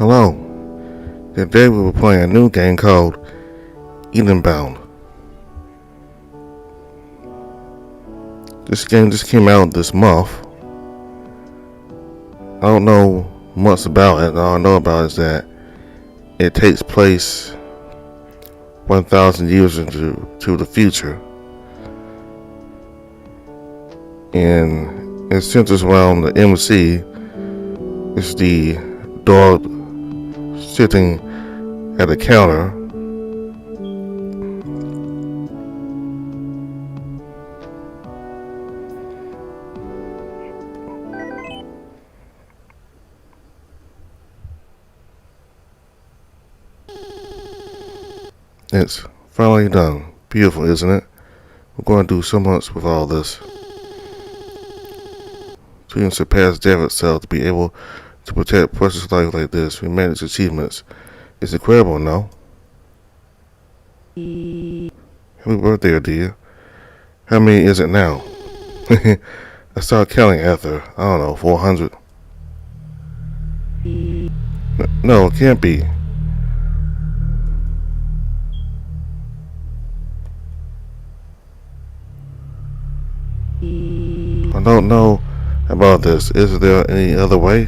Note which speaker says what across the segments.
Speaker 1: Hello. Today we were playing a new game called Edenbound. This game just came out this month. I don't know much about it. All I know about it is that it takes place 1,000 years into the future. And it centers around the MC. It's the dog sitting at a counter. It's finally done. Beautiful, isn't it? We're going to do so much with all this. To even surpass death itself, to be able to protect precious life like this, we manage achievements. It's incredible, no? Happy birthday, dear. How many is it now? I started counting after, I don't know, 400. No, it can't be. I don't know about this. Is there any other way?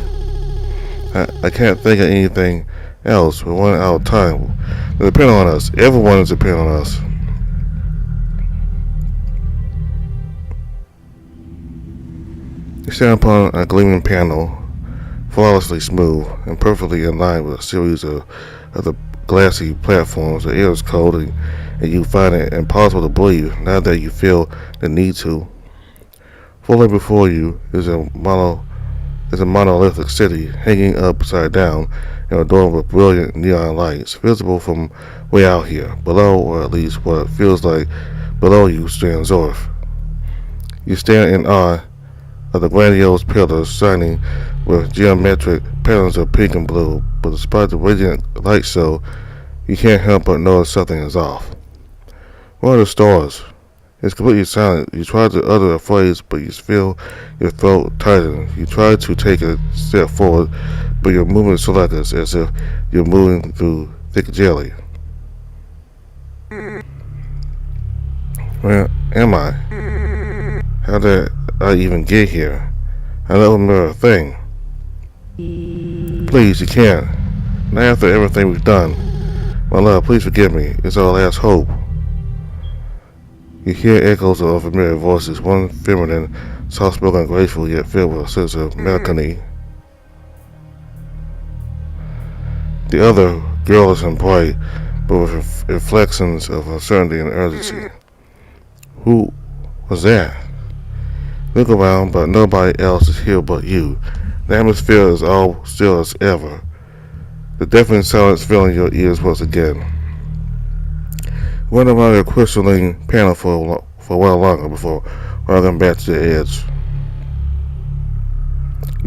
Speaker 1: I can't think of anything else. We're running out of time. They depend on us. Everyone is depending on us. You stand upon a gleaming panel, flawlessly smooth and perfectly in line with a series of the glassy platforms. The air is cold and you find it impossible to breathe now that you feel the need to. Fully before you is a monolithic city hanging upside down and adorned with brilliant neon lights, visible from way out here. Below, or at least what feels like below you, stands Zorf. You stand in awe of the grandiose pillars shining with geometric patterns of pink and blue, but despite the radiant light show, you can't help but notice something is off. Where are the stars? It's completely silent. You try to utter a phrase, but you feel your throat tighten. You try to take a step forward, but your movement is selective, as if you're moving through thick jelly. Where am I? How did I even get here? I don't remember a thing. Please, you can't. Not after everything we've done. My love, please forgive me. It's our last hope. You hear echoes of familiar voices, one feminine, soft-spoken and graceful, yet filled with a sense of melancholy. The other, girlish and bright, but with inflections of uncertainty and urgency. Who was that? Look around, but nobody else is here but you. The atmosphere is all still as ever. The deafening silence filling your ears once again. Went around your crystalline panel for a while longer before running back to the edge.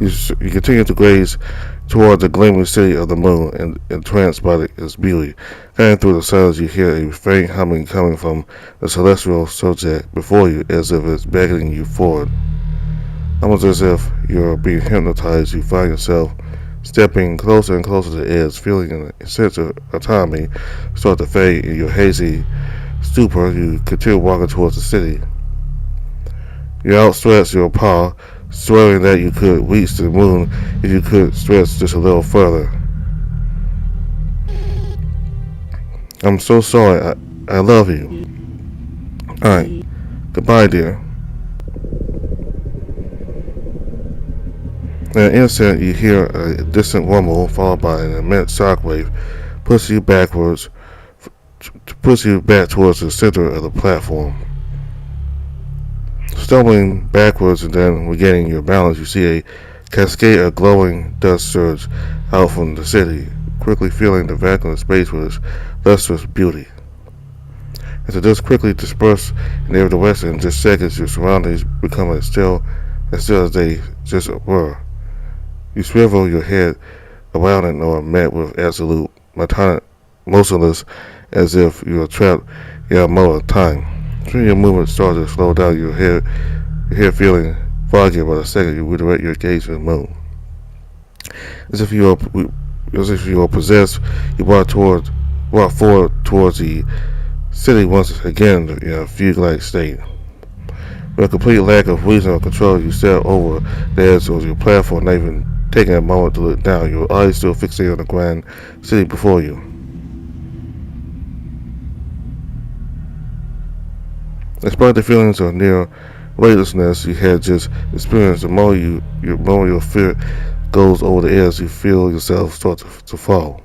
Speaker 1: You continue to gaze toward the gleaming city of the moon, and entranced by its beauty. Cutting through the silence, you hear a faint humming coming from the celestial subject before you, as if it's beckoning you forward. Almost as if you're being hypnotized, you find yourself stepping closer and closer to the edge, feeling a sense of autonomy start to fade in your hazy stupor. You continue walking towards the city. You outstretch your paw, swearing that you could reach the moon if you could stretch just a little further. I'm so sorry. I love you. Alright. Goodbye, dear. In an instant, you hear a distant rumble, followed by an immense shockwave, push you back towards the center of the platform. Stumbling backwards and then regaining your balance, you see a cascade of glowing dust surge out from the city, quickly filling the vacuum of space with its lustrous beauty. As the dust quickly disperses in every direction, in just seconds, your surroundings become as still as they just were. You swivel your head around and are met with absolute motionless, as if you are trapped in a moment of time. Soon your movement starts to slow down, your head feeling foggy. By the second you redirect your gaze to the moon. As if you as if you were possessed, you walk forward towards the city once again in a fugue-like state. With a complete lack of reason or control, you step over the edge of your platform, not even taking a moment to look down, your eyes still fixated on the grand city before you. Despite the feelings of near weightlessness you had just experienced, the more your fear goes over the edge, you feel yourself start to fall.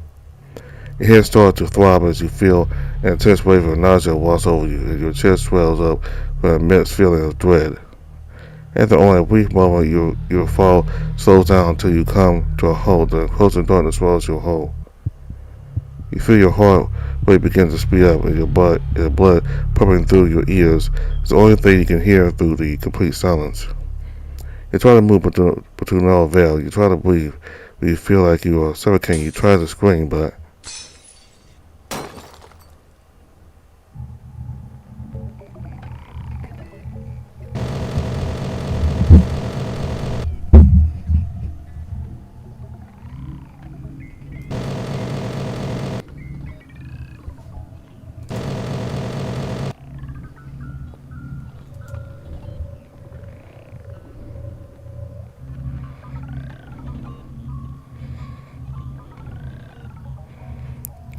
Speaker 1: Your head starts to throb as you feel an intense wave of nausea wash over you, and your chest swells up with an immense feeling of dread. After only a brief moment, your fall slows down until you come to a halt. The closing darkness swallows your whole. You feel your heart rate begins to speed up, and your blood pumping through your ears is the only thing you can hear through the complete silence. You try to move, but to no avail. You try to breathe, but you feel like you are suffocating. You try to scream, but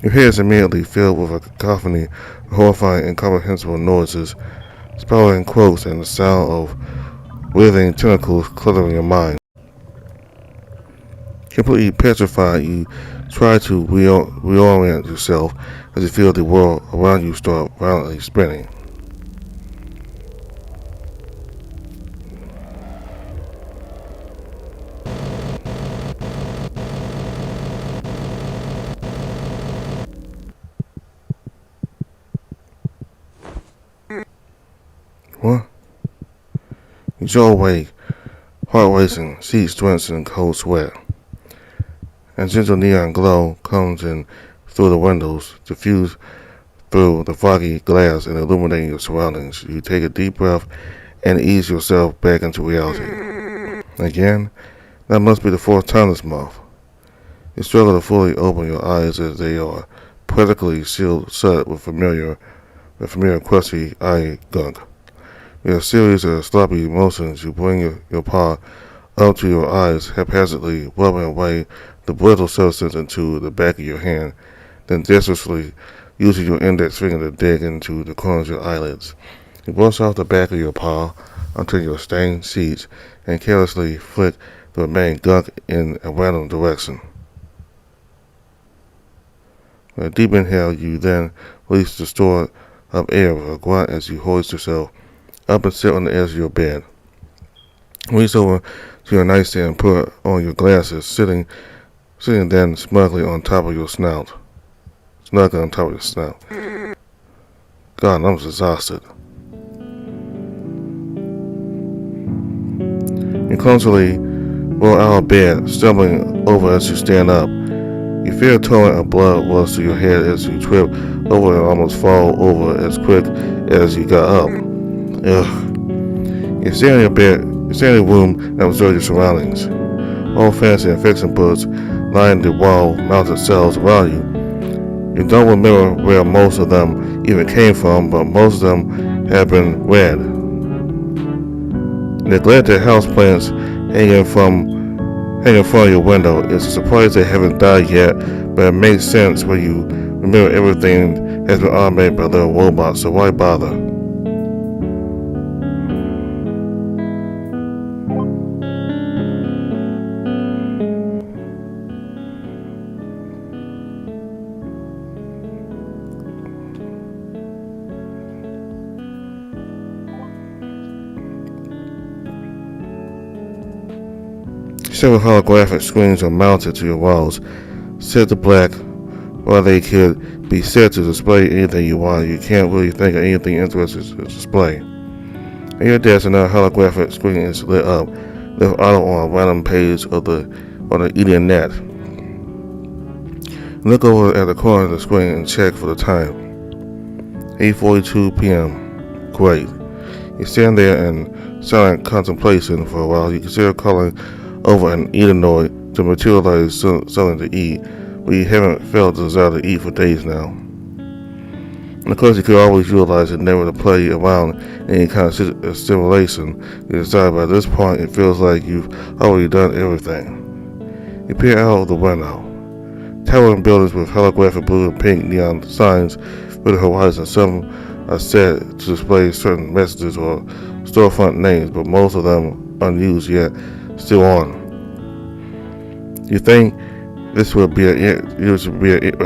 Speaker 1: your head is immediately filled with a cacophony of horrifying, incomprehensible noises, spouting quotes, and the sound of writhing tentacles cluttering your mind. Completely petrified, you try to reorient yourself as you feel the world around you start violently spinning. What? You jaw awake, heart racing, seats drenched in cold sweat. A gentle neon glow comes in through the windows, diffused through the foggy glass and illuminating your surroundings. You take a deep breath and ease yourself back into reality. Again, that must be the fourth time this month. You struggle to fully open your eyes as they are practically sealed shut with familiar crusty eye gunk. With a series of sloppy motions, you bring your paw up to your eyes, haphazardly rubbing away the brittle substance into the back of your hand, then desperately using your index finger to dig into the corners of your eyelids. You brush off the back of your paw onto your stained sheets and carelessly flick the remaining gunk in a random direction. With a deep inhale, you then release the stored up air with a grunt as you hoist yourself up and sit on the edge of your bed. Reach over to your nightstand and put on your glasses, sitting then smugly on top of your snout. God, I'm exhausted. You clumsily roll out of bed, stumbling over as you stand up. You feel a torrent of blood rush to your head as you trip over and almost fall over as quick as you got up. Ugh. You stand in your bed, you stand in the room and observe your surroundings. All fancy infection bullets line the wall-mounted cells around you. You don't remember where most of them even came from, but most of them have been red. Neglected houseplants hanging from your window. It's a surprise they haven't died yet, but it makes sense when you remember everything has been automated by little robots, so why bother? Several holographic screens are mounted to your walls, set to black. While they could be set to display anything you want, you can't really think of anything interesting to display. At your desk, another holographic screen is lit up, left auto on a random page on the Edenbound. Look over at the corner of the screen and check for the time. 8:42 p.m. Great. You stand there in silent contemplation for a while. You consider calling over an Edenoid to materialize something to eat, We haven't felt the desire to eat for days now. And of course, you could always utilize it never to play around any kind of stimulation. You decide by this point it feels like you've already done everything. You peer out of the window. Towering buildings with holographic blue and pink neon signs for the horizon. Some are set to display certain messages or storefront names, but most of them unused yet still on. You think this would be a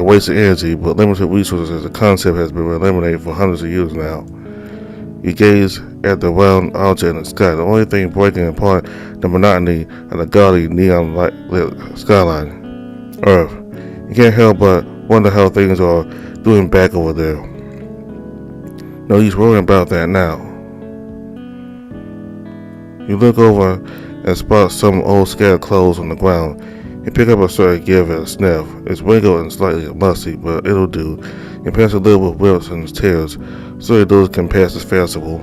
Speaker 1: waste of energy, but limited resources as a concept has been eliminated for hundreds of years now. You gaze at the round object in the sky, the only thing breaking apart the monotony of the gaudy neon-lit skyline. Earth. You can't help but wonder how things are doing back over there. No use worrying about that now. You look over and spot some old scattered clothes on the ground. You pick up a shirt and give it a sniff. It's wrinkled and slightly musty, but it'll do. Your pants are little with rips and tears, so those can pass as fashionable.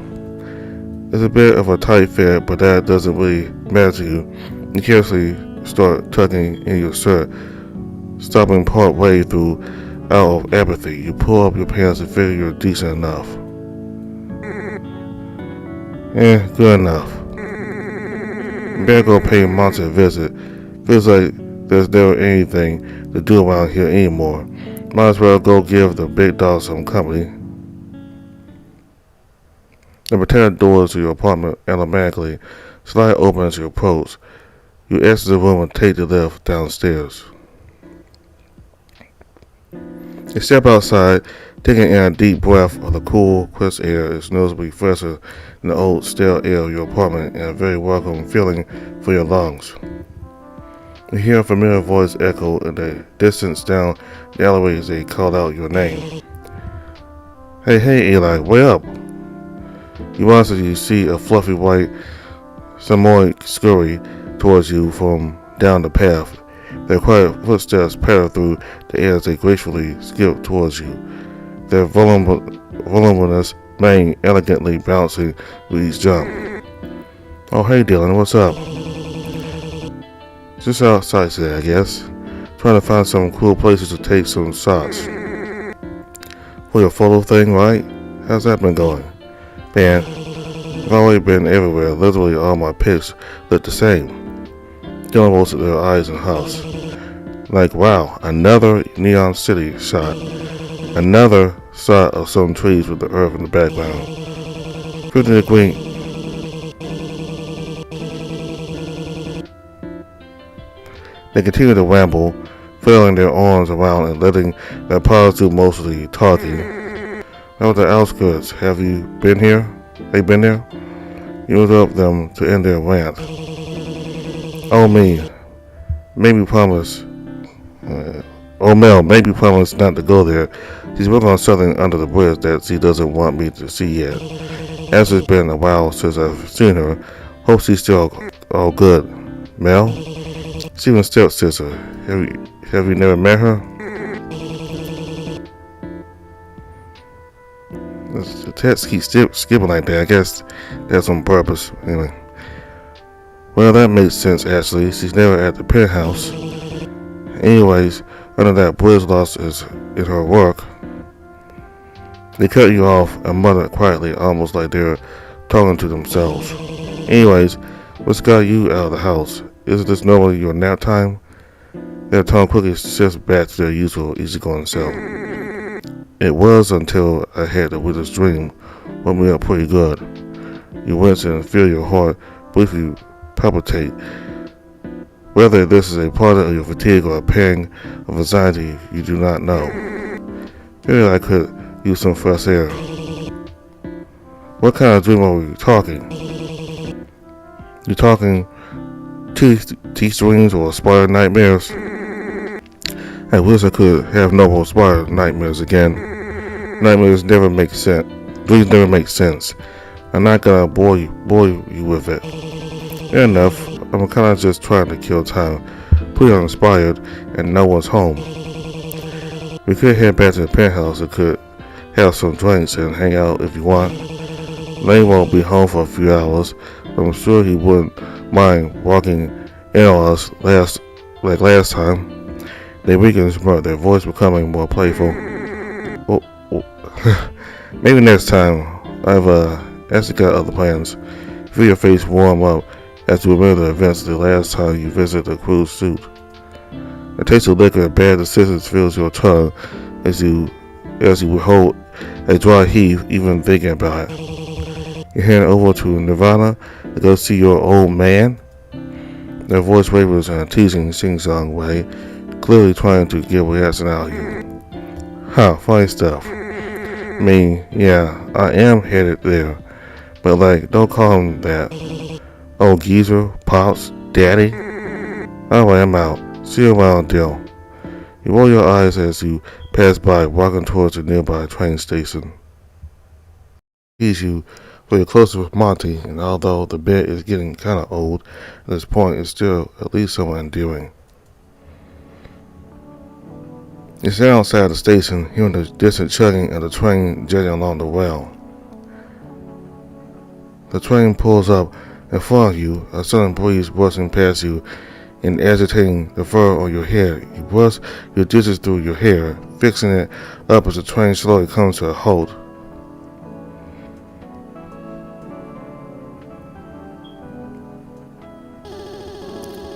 Speaker 1: It's a bit of a tight fit, but that doesn't really matter to you. You carefully start tucking in your shirt, stopping part way through out of apathy. You pull up your pants and figure you're decent enough. Good enough. You better go pay Monty a visit. Feels like there's never anything to do around here anymore. Might as well go give the big dog some company. The pretend doors to your apartment automatically slide open as you approach. You exit the room and take the lift downstairs. You step outside, taking in a deep breath of the cool, crisp air. It's noticeably fresher than the old, stale air of your apartment and a very welcome feeling for your lungs. You hear a familiar voice echo in the distance down the alleyway as they call out your name. Hey, Eli, wake up! You honestly see a fluffy white Samoyed scurry towards you from down the path. Their quiet footsteps patter through the air as they gracefully skip towards you. Their voluminous mane elegantly bouncing with each jump. Oh, hey Dylan, what's up? Just outside today, I guess. Trying to find some cool places to take some shots. For your photo thing, right? How's that been going? Man, I've already been everywhere. Literally all my pics look the same. Dylan rolls their eyes and huffs. Like, wow, another neon city shot. Another shot of some trees with the earth in the background. 50-degree. They continue to ramble, flailing their arms around and letting their paws do most of the talking. Out of the outskirts, have you been here? They been there? You interrupt them to end their rant. Oh me, maybe promise. Mel, maybe promise not to go there. She's working on something under the bridge that she doesn't want me to see yet. As it's been a while since I've seen her, hope she's still all good. Mel? Steven's stepsister. Have you never met her? The text keeps skipping like that. I guess that's on purpose. Anyway. Well, that makes sense actually. She's never at the penthouse. Anyways, under that bridge loss is in her work. They cut you off and mutter quietly, almost like they're talking to themselves. Anyways, what's got you out of the house? Isn't this normally your nap time? Their tongue quickly shifts back to their usual easygoing self. It was until I had the weirdest dream. Woke me up pretty good. You wince and feel your heart briefly palpitate. Whether this is a part of your fatigue or a pang of anxiety, you do not know. Maybe I could use some fresh air. What kind of dream are we talking? You talking teeth dreams or spider nightmares? I wish I could have no more spider nightmares again. Nightmares never make sense. Dreams never make sense. I'm not gonna bore you with it. Fair enough. I'm kinda just trying to kill time. Pretty uninspired, and no one's home. We could head back to the penthouse and could have some drinks and hang out if you want. Lane won't be home for a few hours, but I'm sure he wouldn't mind walking in on us last time. They weakened, but their voice becoming more playful. Oh, oh. Maybe next time. I've actually got other plans. Feel your face warm up as you remember the events of the last time you visited the cruise suit. The taste of liquor and bad decisions fills your tongue as you hold a dry heave even thinking about it. You hand over to Nirvana to go see your old man. Their voice wavers in a teasing sing-song way, clearly trying to get a reaction out of you. Huh, funny stuff. I mean, yeah, I am headed there, but like, don't call him that. Oh, geezer, pops, daddy. Alright, I'm out. See you around, Dill. You roll your eyes as you pass by, walking towards a nearby train station. Sees you for your closer with Monty, and although the bed is getting kind of old, at this point it's still at least somewhat endearing. You stand outside the station, hearing the distant chugging of the train jetting along the rail. The train pulls up in front of you, a sudden breeze brushing past you and agitating the fur on your head. You brush your digits through your hair, fixing it up as the train slowly comes to a halt.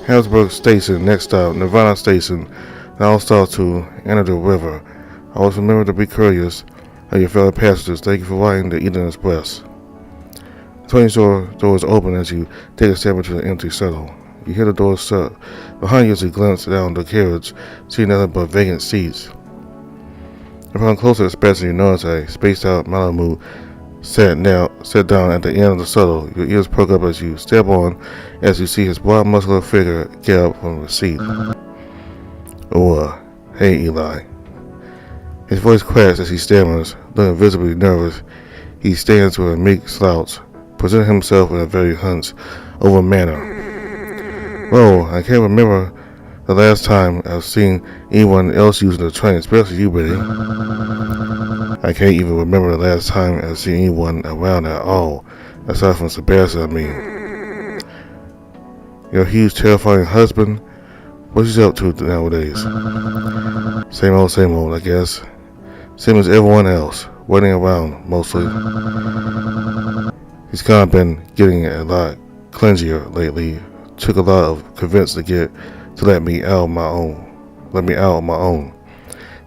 Speaker 1: Harrisburg Station, next stop, Nirvana Station. Now start to enter the river. Always remember to be courteous of your fellow passengers. Thank you for riding the Eden Express. The train doors open as you take a step into the empty shuttle. You hear the doors shut behind you as you glance down the carriage, seeing nothing but vacant seats. Upon closer inspection, you notice a spaced-out Malamute sat down at the end of the shuttle. Your ears perk up as you step on, as you see his broad, muscular figure get up from the seat. Oh, hey, Eli. His voice cracks as he stammers, looking visibly nervous. He stands with a meek slouch, presenting himself in a very hunched-over manner. Whoa, I can't remember the last time I've seen anyone else using the train, especially you, Betty. I can't even remember the last time I've seen anyone around at all, aside from Sebastian, I mean. Your huge, terrifying husband? What's he up to nowadays? Same old, I guess. Same as everyone else, waiting around, mostly. He's kind of been getting a lot clingier lately. Took a lot of convince to let me out on my own.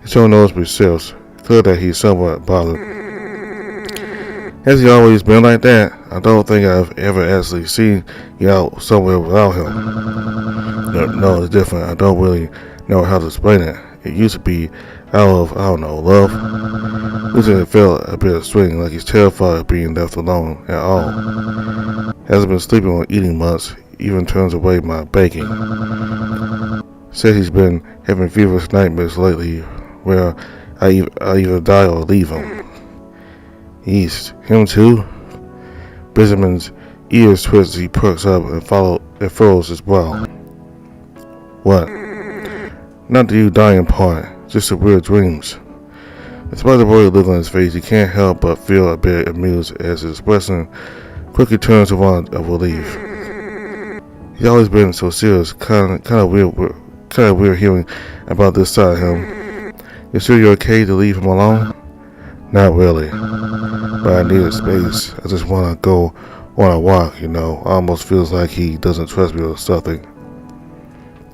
Speaker 1: He's showing those results. Clear that he's somewhat bothered. Has he always been like that? I don't think I've ever actually seen you out somewhere without him. No, it's different. I don't really know how to explain it. It used to be out of, I don't know, love. Recently it felt a bit strange, like he's terrified of being left alone at all. Hasn't been sleeping or eating much, even turns away my baking. Says he's been having feverish nightmares lately where I either die or leave him. Him too? Benjamin's ears twist as he perks up and furrows his brow. What? Not the you dying part, just the weird dreams. Despite the worried look on his face, he can't help but feel a bit amused as his expression quickly turns to one of relief. He's always been so serious, kind of weird hearing about this side of him. You sure you're okay to leave him alone? Not really, but I need a space. I just want to go on a walk, you know. Almost feels like he doesn't trust me or something.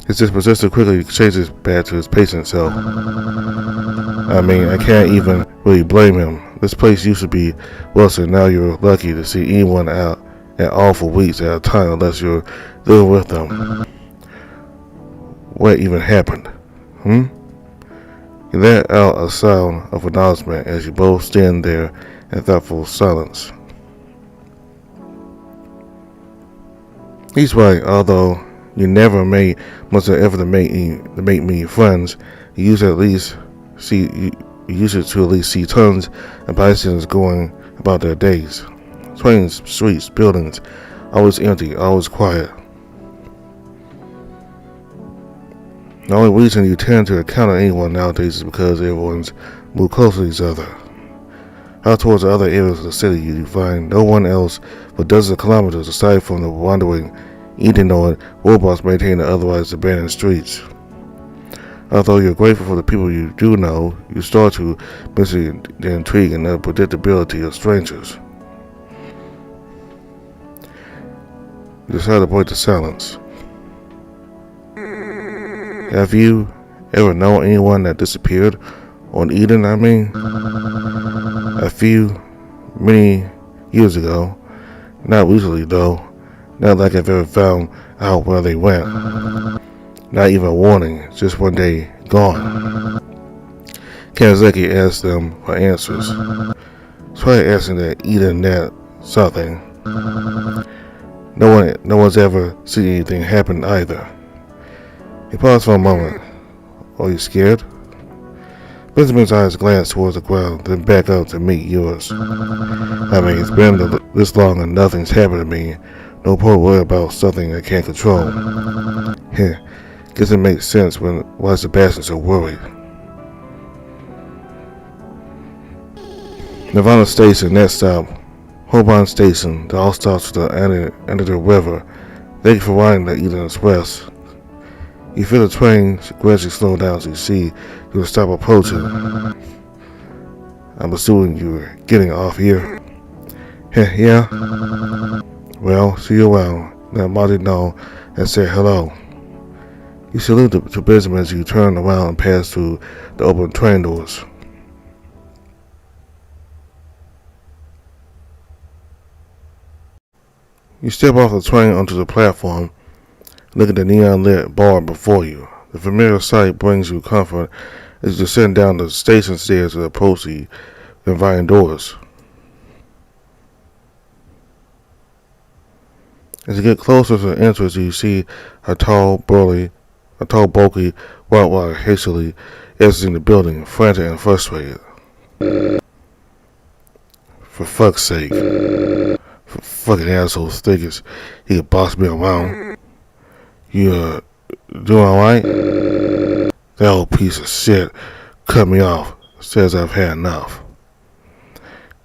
Speaker 1: His disposition quickly changes back to his patient self. I mean, I can't even really blame him. This place used to be Wilson. Now you're lucky to see anyone out at all for weeks at a time unless you're living with them. What even happened? He let out a sound of acknowledgement as you both stand there in thoughtful silence. He's right, although you never made much of an effort to make me friends. You used to at least see tons of bystanders going about their days. Trains, streets, buildings, always empty, always quiet. The only reason you tend to encounter anyone nowadays is because everyone's moved closer to each other. Out towards the other areas of the city, you find no one else for dozens of kilometers aside from the wandering, eating-on robots maintaining the otherwise abandoned streets. Although you're grateful for the people you do know, you start to miss the intrigue and the predictability of strangers. You decide to break the silence. Have you ever known anyone that disappeared? On Eden, I mean? Many years ago. Not recently, though. Not like I've ever found out where they went. Not even a warning, just one day gone. Kanzaki asked them for answers. Try asking that Eden that something. No one's ever seen anything happen either. He paused for a moment. Are you scared? Benjamin's eyes glanced towards the ground, then back up to meet yours. I mean, it's been this long and nothing's happened to me. No point worry about something I can't control. Heh, guess it makes sense why Sebastian's so worried. Nirvana Station, next stop. Hobart Station, the all stops to the end of the river. Thank you for riding the Eden Express. You feel the train gradually slow down as you see you will stop approaching. I'm assuming you're getting off here. Yeah. Well, see you around. Let Marty know and say hello. You salute to Benjamin as you turn around and pass through the open train doors. You step off the train onto the platform. Look at the neon-lit bar before you. The familiar sight brings you comfort as you descend down the station stairs and approach the inviting doors. As you get closer to the entrance, you see a tall, bulky white wire hastily exiting the building, frantic and frustrated. For fuck's sake. For fucking assholes think he could boss me around. You, doing alright? That old piece of shit cut me off, says I've had enough.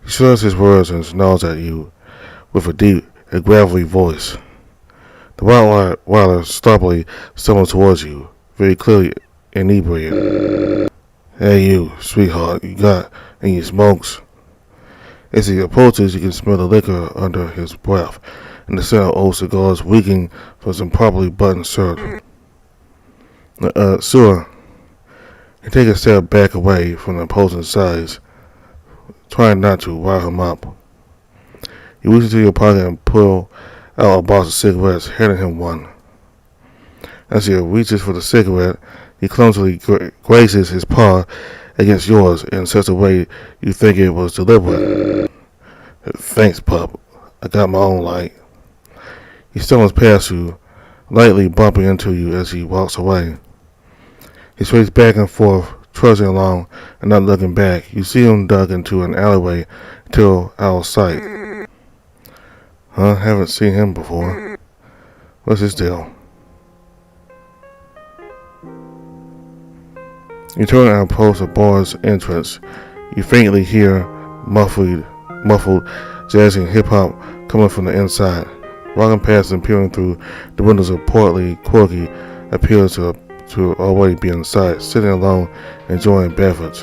Speaker 1: He slurs his words and snarls at you with a deep and gravelly voice. The wilder startlingly stumbles towards you, very clearly inebriated. Hey you, sweetheart, you got any smokes? As he approaches, you can smell the liquor under his breath, and the scent of old cigars reeking from some properly buttoned shirt. Sure. You take a step back away from the opposing sides, trying not to rile him up. You reach into your pocket and pull out a box of cigarettes, handing him one. As he reaches for the cigarette, he clumsily grazes his paw against yours in such a way you think it was deliberate. Thanks, pup. I got my own light. He stumbles past you, lightly bumping into you as he walks away. He sways back and forth, trudging along and not looking back. You see him dug into an alleyway until out of sight. Huh? Haven't seen him before. What's his deal? You turn and approach the bar's entrance. You faintly hear muffled jazzing hip-hop coming from the inside. Walking past and peering through the windows of portly Corky appears to already be inside, sitting alone, enjoying beverage.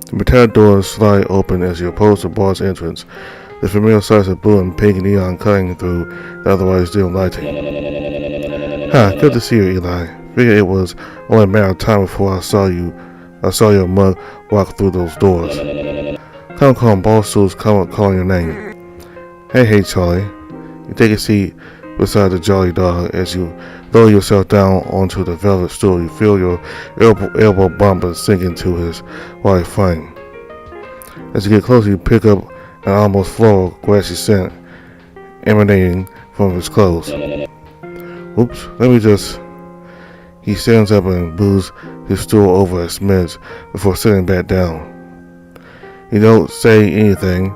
Speaker 1: The metallic doors slide open as you approach the bar's entrance, the familiar sights of blue and pink neon cutting through the otherwise dim lighting. Good to see you, Eli. Figured it was only a matter of time before I saw your mug walk through those doors. Come, ball stools calling your name. Hey, Charlie. You take a seat beside the jolly dog. As you lower yourself down onto the velvet stool, you feel your elbow bump and sink into his white frame. As you get closer, you pick up an almost floral, grassy scent emanating from his clothes. Oops, let me just... He stands up and moves his stool over a smidge before sitting back down. You don't say anything,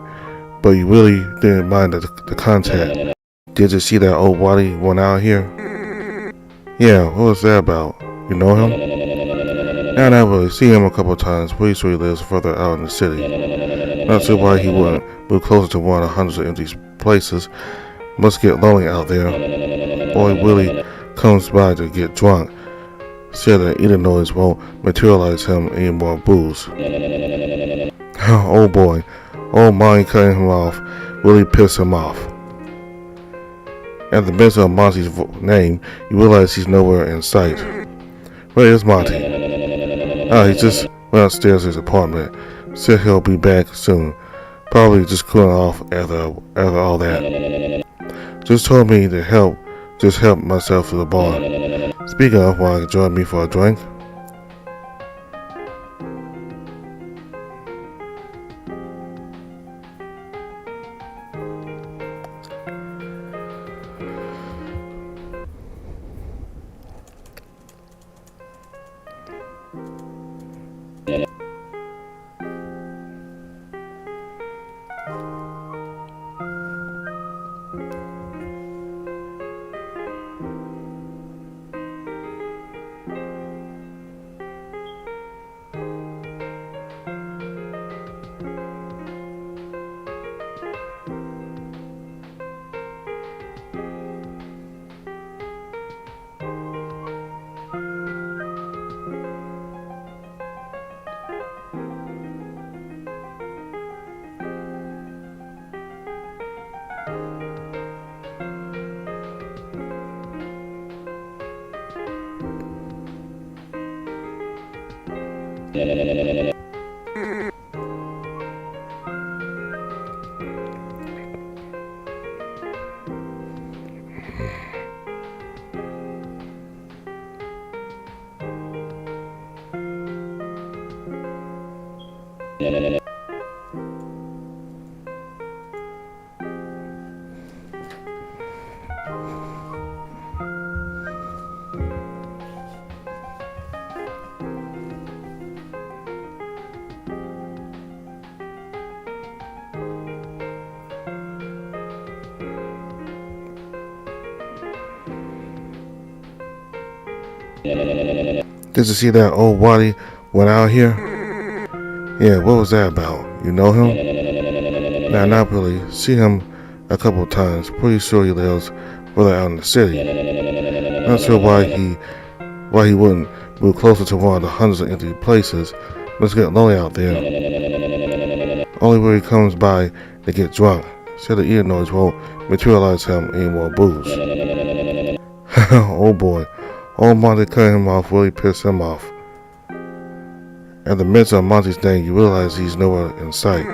Speaker 1: but you really didn't mind the contact. Did you see that old body one out here? Yeah, what was that about? You know him? Nah, not really. Seen him a couple of times. Pretty sure he lives further out in the city. Not sure why he wouldn't move closer to one of hundreds of empty places. Must get lonely out there. Boy really comes by to get drunk, said that Edenbound won't materialize him any more booze. Oh boy, old Monty cutting him off really pissed him off. At the mention of Monty's name, you realize he's nowhere in sight. Where is Monty? He just went upstairs to his apartment. Said he'll be back soon. Probably just cooling off after all that. Just told me to help myself to the bar. Speaking of, want to join me for a drink? Did you see that old Waddy went out here? Yeah, what was that about? You know him? Nah, not really. See him a couple of times. Pretty sure he lives further out in the city. Not sure why he wouldn't move closer to one of the hundreds of empty places. Must get lonely out there. Only where he comes by to get drunk. Said the ear noise won't materialize him any more booze. Oh boy. Old Monty cutting him off really pissed him off. At the mention of Monty's name, you realize he's nowhere in sight.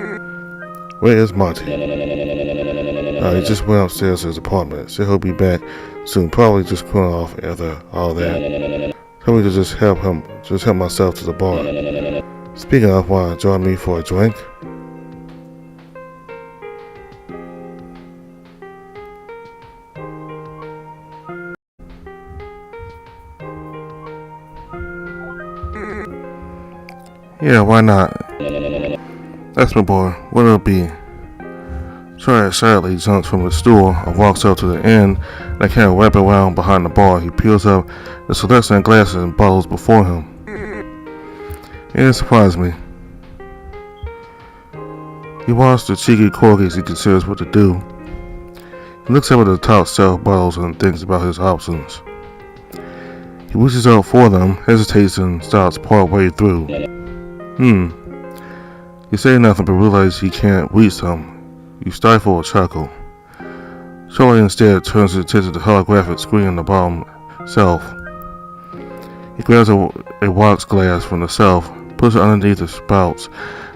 Speaker 1: Where is Monty? He just went upstairs to his apartment. Said he'll be back soon. Probably just cooling off after all that. Told me to just help myself to the bar. Speaking of, want to join me for a drink? Yeah, why not? That's my boy. What'll it be? Troy sadly jumps from the stool and walks up to the end and can't wrap around behind the bar. He peels up the selection of glasses and bottles before him. It surprised me. He watches the cheeky cork as he considers what to do. He looks up at the top shelf bottles and thinks about his options. He reaches out for them, hesitates, and stops part way through. You say nothing but realize he can't reach them. You stifle a chuckle. Charlie instead turns his attention to the holographic screen on the bottom shelf. He grabs a wax glass from the shelf, puts it underneath the spouts,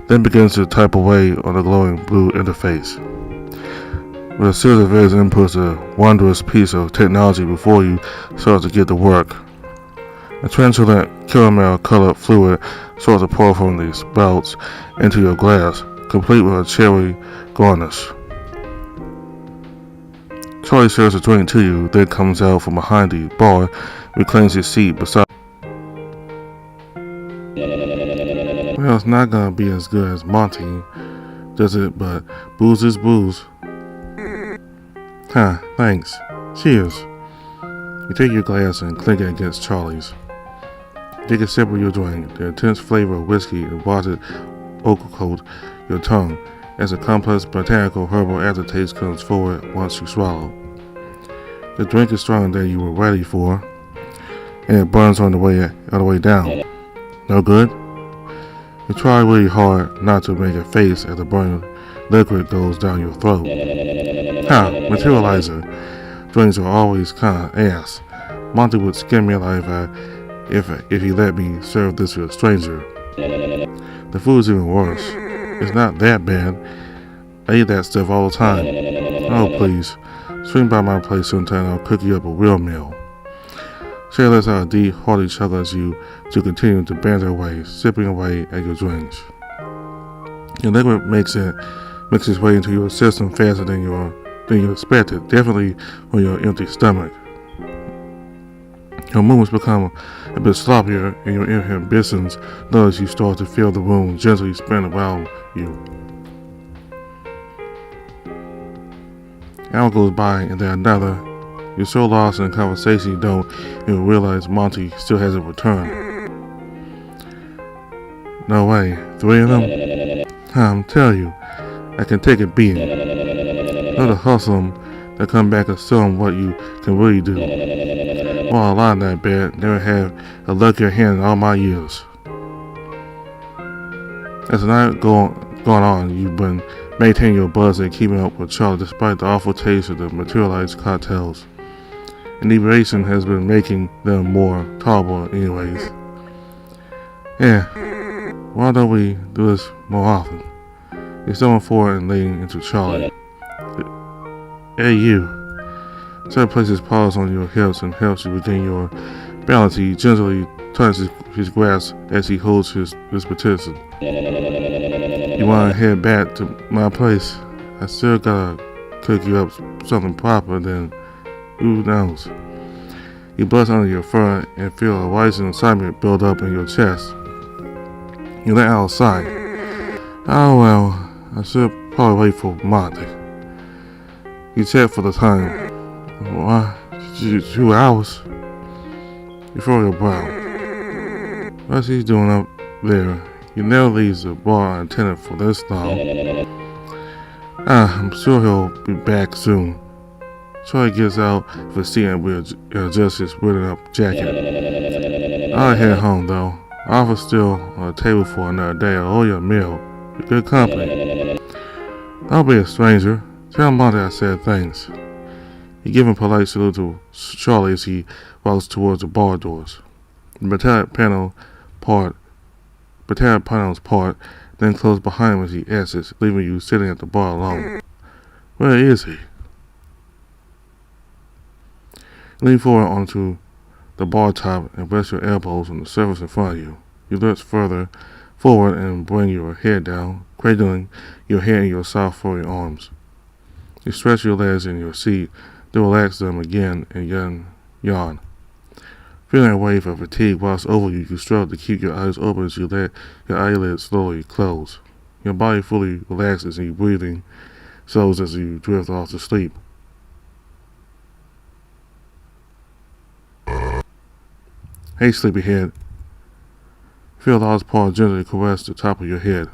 Speaker 1: then begins to type away on the glowing blue interface. With a series of various inputs, a wondrous piece of technology before you starts to get to work. A translucent caramel-colored fluid starts to pour from the spouts into your glass, complete with a cherry garnish. Charlie serves a drink to you, then comes out from behind the bar, reclaims his seat beside. Well, it's not gonna be as good as Monty, does it? But booze is booze. Thanks. Cheers. You take your glass and clink it against Charlie's. Take a sip of your drink. The intense flavor of whiskey and malted oak coat your tongue as a complex botanical herbal aftertaste comes forward once you swallow. The drink is stronger than you were ready for, and it burns on the way down. No good? You try really hard not to make a face as the burning liquid goes down your throat. Materializer drinks are always kind of ass. Monty would skin me alive if he let me serve this to a stranger. The food's even worse. It's not that bad. I eat that stuff all the time. Oh, please. Swing by my place sometime and I'll cook you up a real meal. Shay lets out a deep, hearty chuckle as you to continue to banter away, sipping away at your drinks. Your liquid makes its way into your system faster than you expected, definitely on your empty stomach. Your movements become a bit sloppier, and your inhibitions notice you start to feel the room gently spin around you. An hour goes by, and then another. You're so lost in the conversation you don't even realize Monty still hasn't returned. No way, 3 of them? I'm telling you, I can take a beating. Know to hustle them, they'll come back and show them what you can really do. Well, a lot in that bed, never have a luckier hand in all my years. As the night going on, you've been maintaining your buzz and keeping up with Charlie despite the awful taste of the materialized cocktails. Inebriation has been making them more tolerable anyways. Yeah, why don't we do this more often? You're stumbling forward and leaning into Charlie. Hey, you. Charlie places paws on your hips and helps you regain your balance. He gently turns his grasp as he holds his petition. You want to head back to my place? I still gotta cook you up something proper, then who knows? You bust under your fur and feel a rising excitement build up in your chest. You let out a sigh. Oh well, I should probably wait for Monty. You check for the time. Why? 2 hours? You furrow your brow. What's he doing up there? He never leaves the bar unattended for this long. I'm sure he'll be back soon. Troy gets out of his seat and will adjust his written up jacket. I'll head home though. Offer's still on the table for another day. I'll owe you a meal. You're good company. Don't be a stranger. Tell Monty I said thanks. He gives a polite salute to Charlie as he walks towards the bar doors. The metallic panels part, then close behind him as he exits, leaving you sitting at the bar alone. Where is he? Lean forward onto the bar top and rest your elbows on the surface in front of you. You lift further forward and bring your head down, cradling your head in your soft furry arms. You stretch your legs in your seat, then relax them again and yawn. Feeling a wave of fatigue washes over you, you struggle to keep your eyes open as you let your eyelids slowly close. Your body fully relaxes and your breathing slows as you drift off to sleep. Hey, sleepyhead. Feel the large paw gently caress the top of your head.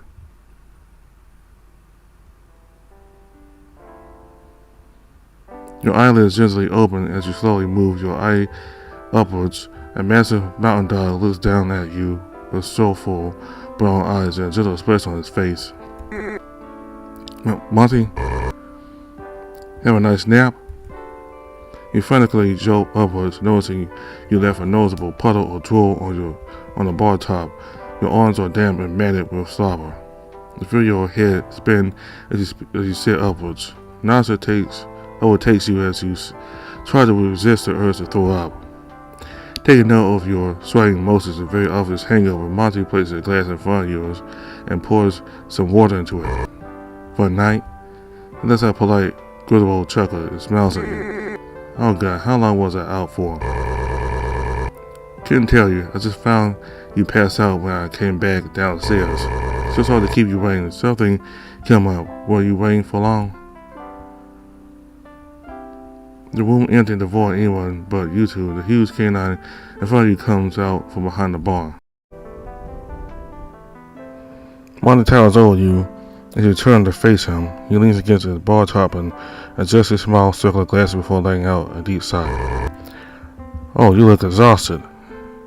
Speaker 1: Your eyelids gently open as you slowly move your eye upwards. A massive mountain dog looks down at you with soulful brown eyes and a gentle expression on his face. Monty, have a nice nap? You frantically jolt upwards, noticing you left a noticeable puddle of drool on the bar top. Your arms are damp and matted with slobber. You feel your head spin as you sit upwards. Nausea overtakes you as you try to resist the urge to throw up. Taking note of your sweating motions and very obvious hangover, Monty places a glass in front of yours and pours some water into it. For a night, he lets out a polite, guttural chuckle and smiles at you. Oh God, how long was I out for? Couldn't tell you. I just found you passed out when I came back downstairs. So hard to keep you waiting. Something came up. Were you waiting for long? The room empty and devoid of anyone but you two. The huge canine in front of you comes out from behind the bar. Monty towers over you, As you turn to face him, he leans against his bar top and adjusts his small circle of glasses before letting out a deep sigh. Oh, you look exhausted.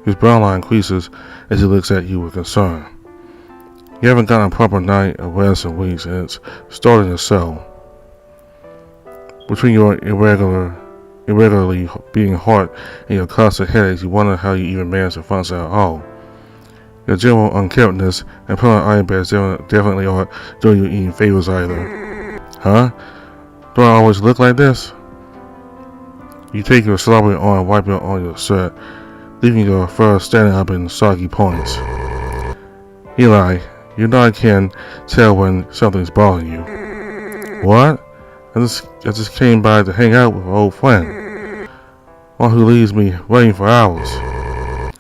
Speaker 1: His brown line creases as he looks at you with concern. You haven't gotten a proper night of rest in weeks, and it's starting to show. Between your irregularly beating heart and your constant headaches, you wonder how you even manage to function at all. Your general unkemptness and permanent eye bags definitely aren't doing you any favors either. Huh? Do I always look like this? You take your slobbery arm and wipe it on your shirt, leaving your fur standing up in soggy points. Eli, you know I can tell when something's bothering you. What? I just came by to hang out with an old friend. One who leaves me waiting for hours. I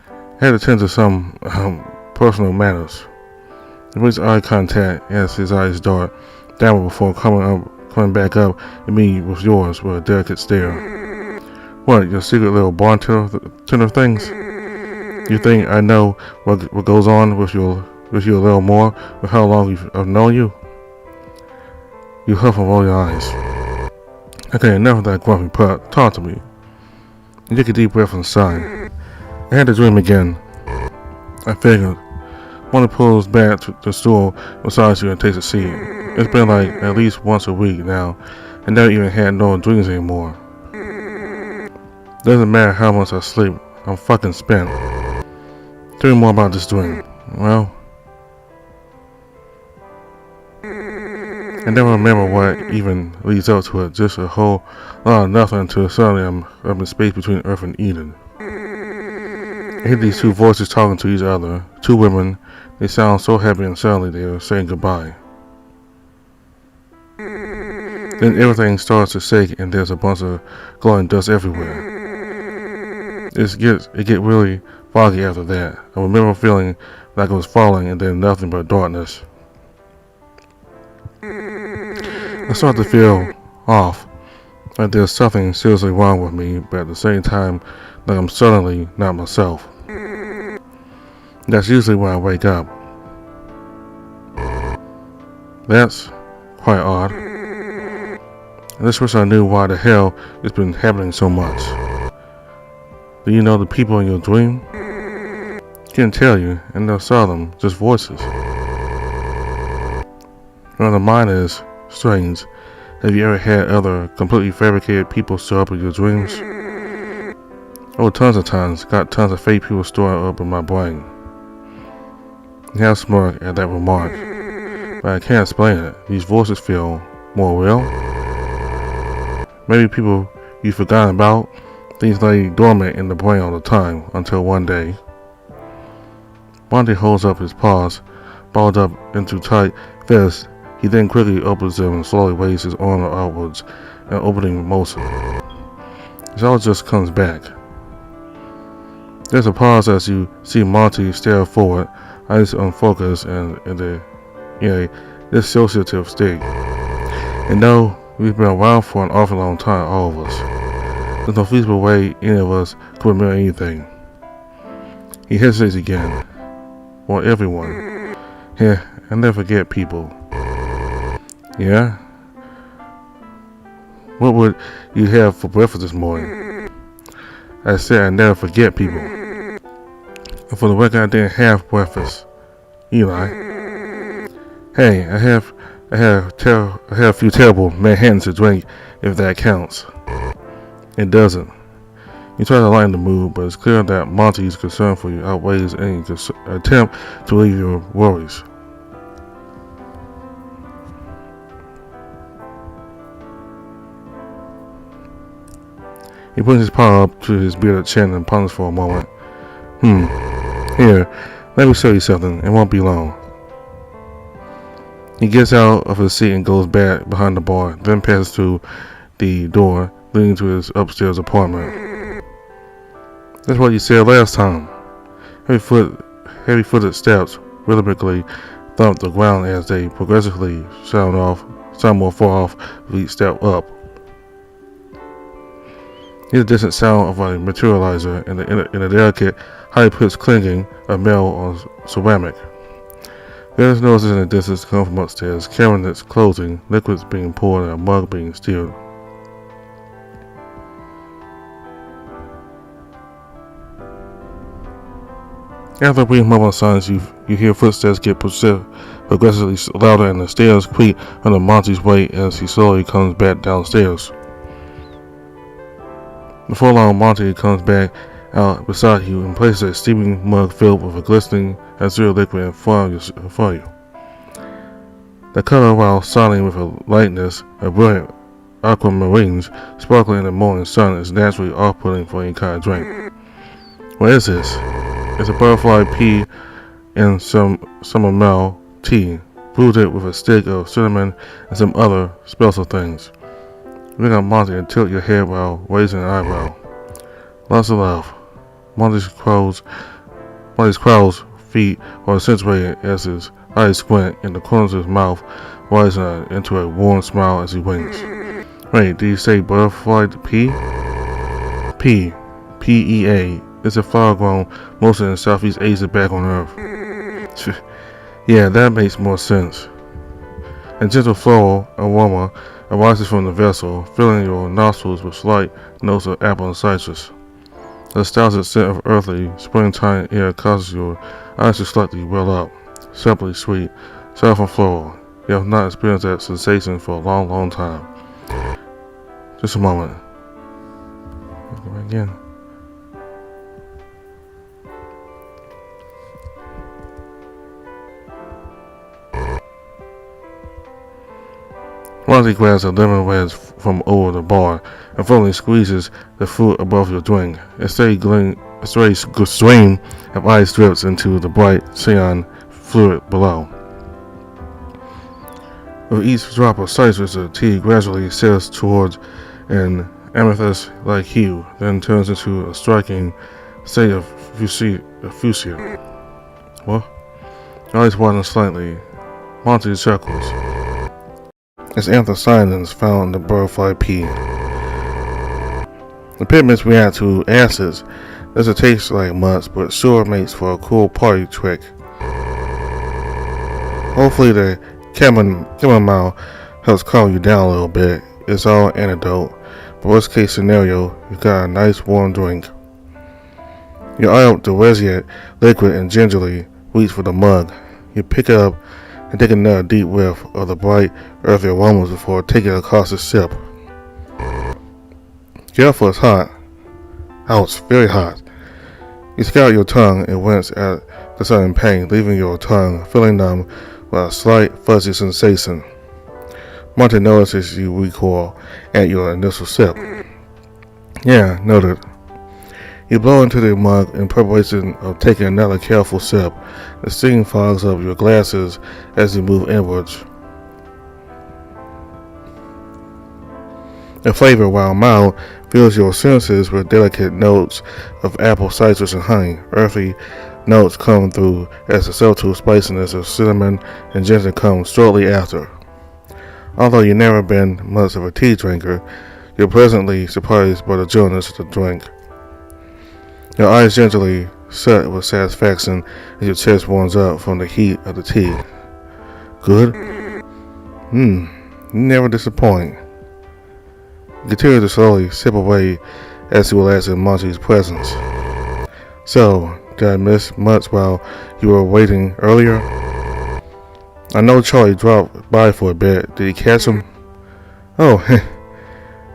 Speaker 1: had to tend to some personal matters. He makes eye contact as his eyes dart downward before coming back up and meeting with yours with a delicate stare. What, your secret little barn tender things? You think I know what goes on with you a little more with how long I've known you? You huff and roll your eyes. Okay, enough of that grumpy part. Talk to me. You take a deep breath and sigh. I had to dream again. I figured. One pulls back to the stool beside you and takes a seat. It's been like at least once a week now. I never even had no dreams anymore. Doesn't matter how much I sleep. I'm fucking spent. Tell me more about this dream. Well, I never remember what even leads up to it. Just a whole lot of nothing until suddenly I'm up in space between Earth and Eden. I hear these two voices talking to each other. Two women. They sound so happy and suddenly they are saying goodbye. Then everything starts to shake and there's a bunch of glowing dust everywhere. It gets really foggy after that. I remember feeling like I was falling and then nothing but darkness. I start to feel off, like there's something seriously wrong with me, but at the same time, like I'm suddenly not myself. That's usually when I wake up. That's quite odd. I just wish I knew why the hell it's been happening so much. Do you know the people in your dream? Can't tell you, and I saw them, just voices. Well, the mind is strange. Have you ever had other completely fabricated people show up in your dreams? Oh, tons of times. Got tons of fake people stored up in my brain. You have smirk at that remark, but I can't explain it. These voices feel more real. Maybe people you've forgotten about. Things lay dormant in the brain all the time until one day. Monty holds up his paws, balled up into tight fists. He then quickly opens them and slowly waves his arm outwards, an opening motion. It all just comes back. There's a pause as you see Monty stare forward, eyes unfocused and in a dissociative state. And no, we've been around for an awful long time, all of us. There's no feasible way any of us could remember anything. He hesitates again. Or everyone. Yeah, I never forget people. Yeah? What would you have for breakfast this morning? I said I never forget people. And for the record, I didn't have breakfast. Eli. Hey, I have a few terrible Manhattans to drink, if that counts. It doesn't. You try to lighten the mood, but it's clear that Monty's concern for you outweighs any attempt to relieve your worries. He puts his paw up to his bearded chin and ponders for a moment. Here, let me show you something. It won't be long. He gets out of his seat and goes back behind the bar, then passes through the door leading to his upstairs apartment. That's what you said last time. Heavy-footed steps rhythmically thump the ground as they progressively sound more far off with each step up. Here's a distant sound of a materializer and a delicate, high-pitched clinking of metal on ceramic. There's noises in the distance come from upstairs, cabinets closing, liquids being poured, and a mug being stirred. After a brief moment of silence, you hear footsteps get progressively louder and the stairs creak under Monty's weight as he slowly comes back downstairs. Before long, Monty comes back out beside you and places a steaming mug filled with a glistening azure liquid in front of you. The color, while shining with a lightness of brilliant aquamarines sparkling in the morning sun, is naturally off-putting for any kind of drink. What is this? It's a butterfly pea and some chamomile tea, brewed with a stick of cinnamon and some other special things. Look at Monty and tilt your head while raising an eyebrow. Lots of love. Monty's crow's feet are accentuated as his eyes squint and the corners of his mouth rising into a warm smile as he winks. Wait, did you say butterfly pea? P-E-A. It's a flower grown mostly in Southeast Asia back on Earth. Yeah, that makes more sense. A gentle floral aroma arises from the vessel, filling your nostrils with slight notes of apple and citrus. The nostalgic scent of earthly, springtime air causes your eyes to slightly well up. Simply sweet, soft and floral. You have not experienced that sensation for a long, long time. Just a moment. Go back again. Monty grabs a lemon wedge from over the bar and firmly squeezes the fruit above your drink. A steady stream of ice drips into the bright cyan fluid below. With each drop of citrus, the tea gradually settles towards an amethyst-like hue, then turns into a striking shade of fuchsia. What? Your eyes widen slightly. Monty chuckles. It's anthocyanins found in the butterfly pea. The pigments react to acids. Doesn't taste like much, but sure makes for a cool party trick. Hopefully the chamomile helps calm you down a little bit. It's all antidote, but worst case scenario, you got a nice warm drink. You eye up the resinous liquid and gingerly reach for the mug. You pick it up and take another deep whiff of the bright, earthy aromas before taking a cautious sip. Careful, it's hot. Ouch, very hot. You scout your tongue and wince at the sudden pain, leaving your tongue feeling numb with a slight fuzzy sensation. Monty notices you recoil at your initial sip. Yeah, noted. You blow into the mug in preparation of taking another careful sip. The steam fogs up your glasses as you move inwards. The flavor, while mild, fills your senses with delicate notes of apple, citrus, and honey. Earthy notes come through as the subtle spiciness of cinnamon and ginger comes shortly after. Although you've never been much of a tea drinker, you're pleasantly surprised by the gentleness of the drink. Your eyes gingerly shut with satisfaction as your chest warms up from the heat of the tea. Good? You never disappoint. You continue to slowly sip away as you relax in Monty's presence. So, did I miss much while you were waiting earlier? I know Charlie dropped by for a bit. Did he catch him? Oh,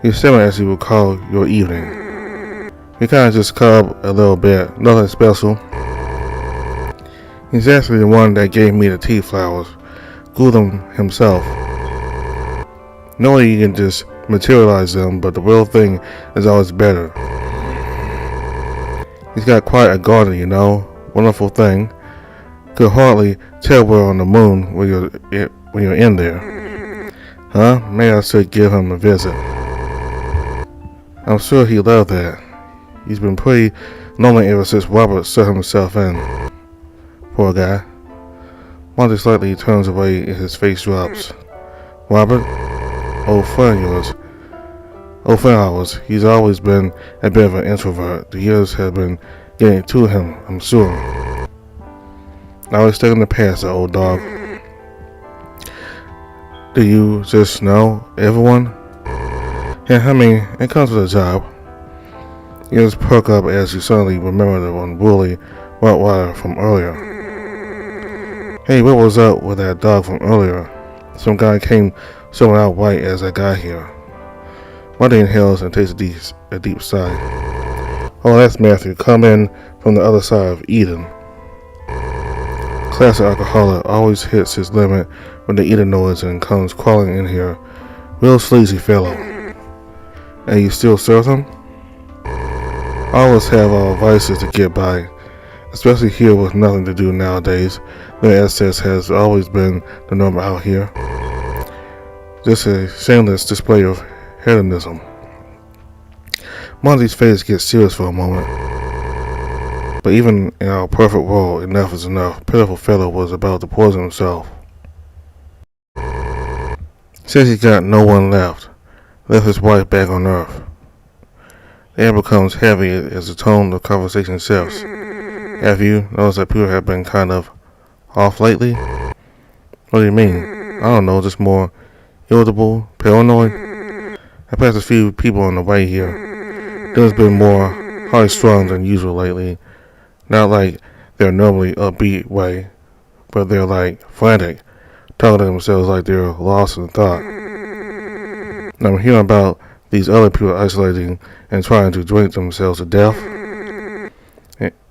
Speaker 1: you simmer as you recall your evening. We kind of just caught up a little bit, nothing special. He's actually the one that gave me the tea flowers, grew them himself. Knowing you can just materialize them, but the real thing is always better. He's got quite a garden, you know, wonderful thing. Could hardly tell we're on the moon when you're in there. Huh? Maybe I should give him a visit. I'm sure he'd love that. He's been pretty lonely ever since Robert shut himself in. Poor guy. Monty slightly turns away and his face drops. Robert? Old friend of yours. Old friend of ours. He's always been a bit of an introvert. The years have been getting to him, I'm sure. I was stuck in the past, the old dog. Do you just know everyone? Yeah, I mean, it comes with a job. You just perk up as you suddenly remember the unruly Rottweiler from earlier. Hey, what was up with that dog from earlier? Some guy came showing out right as I got here. Monty inhales and takes a deep sigh. Oh, that's Matthew, come in from the other side of Eden. Classic alcoholic always hits his limit when the Eden noise and comes crawling in here. Real sleazy fellow. And you still serve him? All of us have our vices to get by, especially here with nothing to do nowadays. No excess has always been the norm out here. Just a shameless display of hedonism. Monty's face gets serious for a moment. But even in our perfect world, enough is enough. Pitiful fellow was about to poison himself. Since he's got no one left his wife back on Earth. The air becomes heavy as the tone of conversation shifts. Have you noticed that people have been kind of off lately? What do you mean? I don't know, just more irritable, paranoid. I passed a few people on the way here. There's been more high-strung than usual lately. Not like their normally upbeat way, but they're like frantic, talking to themselves like they're lost in thought. I'm hearing about these other people isolating and trying to drink themselves to death.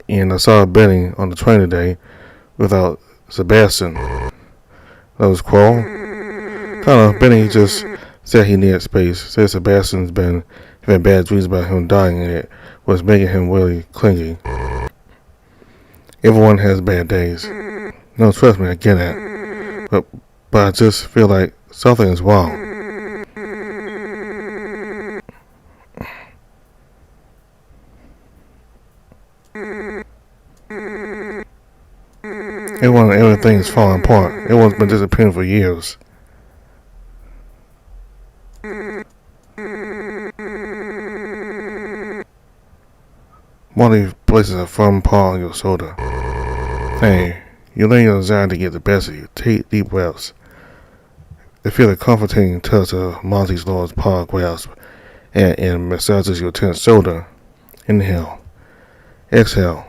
Speaker 1: And I saw Benny on the train today without Sebastian. That was Quarrel. Kind of, Benny just said he needed space. Said Sebastian's been having bad dreams about him dying and it was making him really clingy. Everyone has bad days. No, trust me, I get it. But I just feel like something is wrong. Everything's falling apart. Everyone's been disappearing for years. Monty places a firm paw on your shoulder. Hey, you let your anxiety get the best of you. Take deep breaths. You feel the comforting touch of Monty's Lord's paw grasp and massages your tense shoulder. Inhale. Exhale.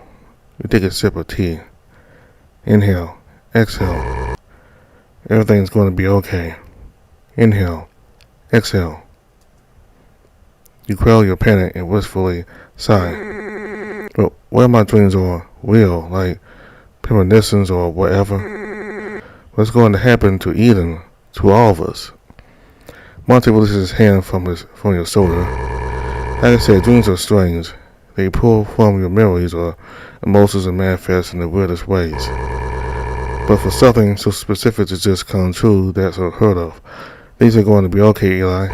Speaker 1: You take a sip of tea. Inhale. Exhale. Everything's going to be okay. Inhale. Exhale. You quell your panic and wistfully sigh. But what are my dreams or real, like premonitions or whatever? What's going to happen to Eden, to all of us? Monty releases his hand from your shoulder. Like I said, dreams are strange. They pull from your memories or emotions and manifest in the weirdest ways. But for something so specific to just come true, that's unheard of. Things are going to be okay, Eli.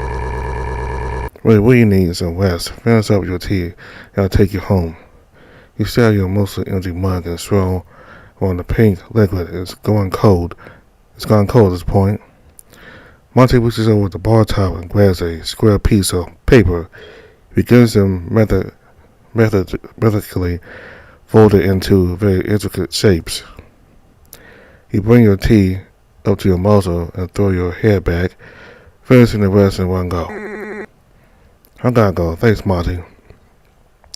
Speaker 1: Really, what you need is some rest. Finish up your tea, and I'll take you home. You stare at your mostly empty mug and swirl on the pink liquid. It's going cold. It's gone cold at this point. Monty reaches over the bar top and grabs a square piece of paper. He begins them methodically folded into very intricate shapes. You bring your tea up to your muzzle and throw your head back, finishing the rest in one go. I gotta go. Thanks, Monty.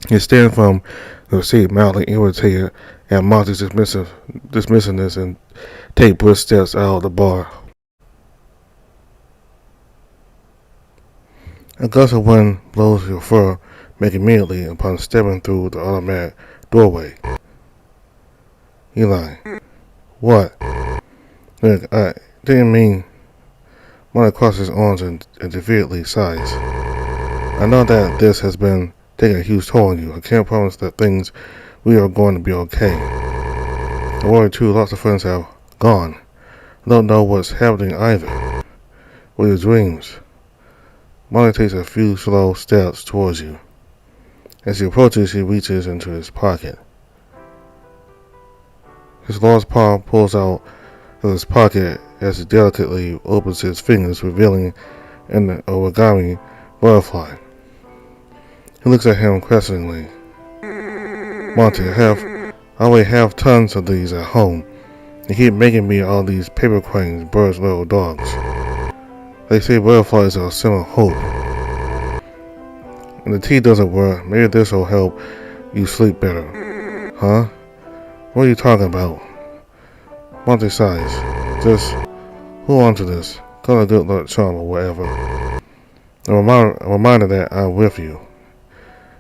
Speaker 1: You stand from the seat mildly irritated at Monty's dismissiveness and take brisk steps out of the bar. A gust of wind blows your fur back immediately upon stepping through the automatic doorway. Eli. What? Look, I didn't mean. Monty crosses his arms and defiantly sighs. I know that this has been taking a huge toll on you. I can't promise that things we are going to be okay. Don't worry too, lots of friends have gone. I don't know what's happening either. What are your dreams? Monty takes a few slow steps towards you. As he approaches, he reaches into his pocket. His large palm pulls out of his pocket as he delicately opens his fingers, revealing an origami butterfly. He looks at him questioningly. Monty, I already have tons of these at home. They keep making me all these paper cranes, birds, little dogs. They say butterflies are a symbol of hope. When the tea doesn't work, maybe this will help you sleep better. Huh? What are you talking about? Monty size. Just hold on to this. Call it good luck charm or whatever. A reminder that I'm with you.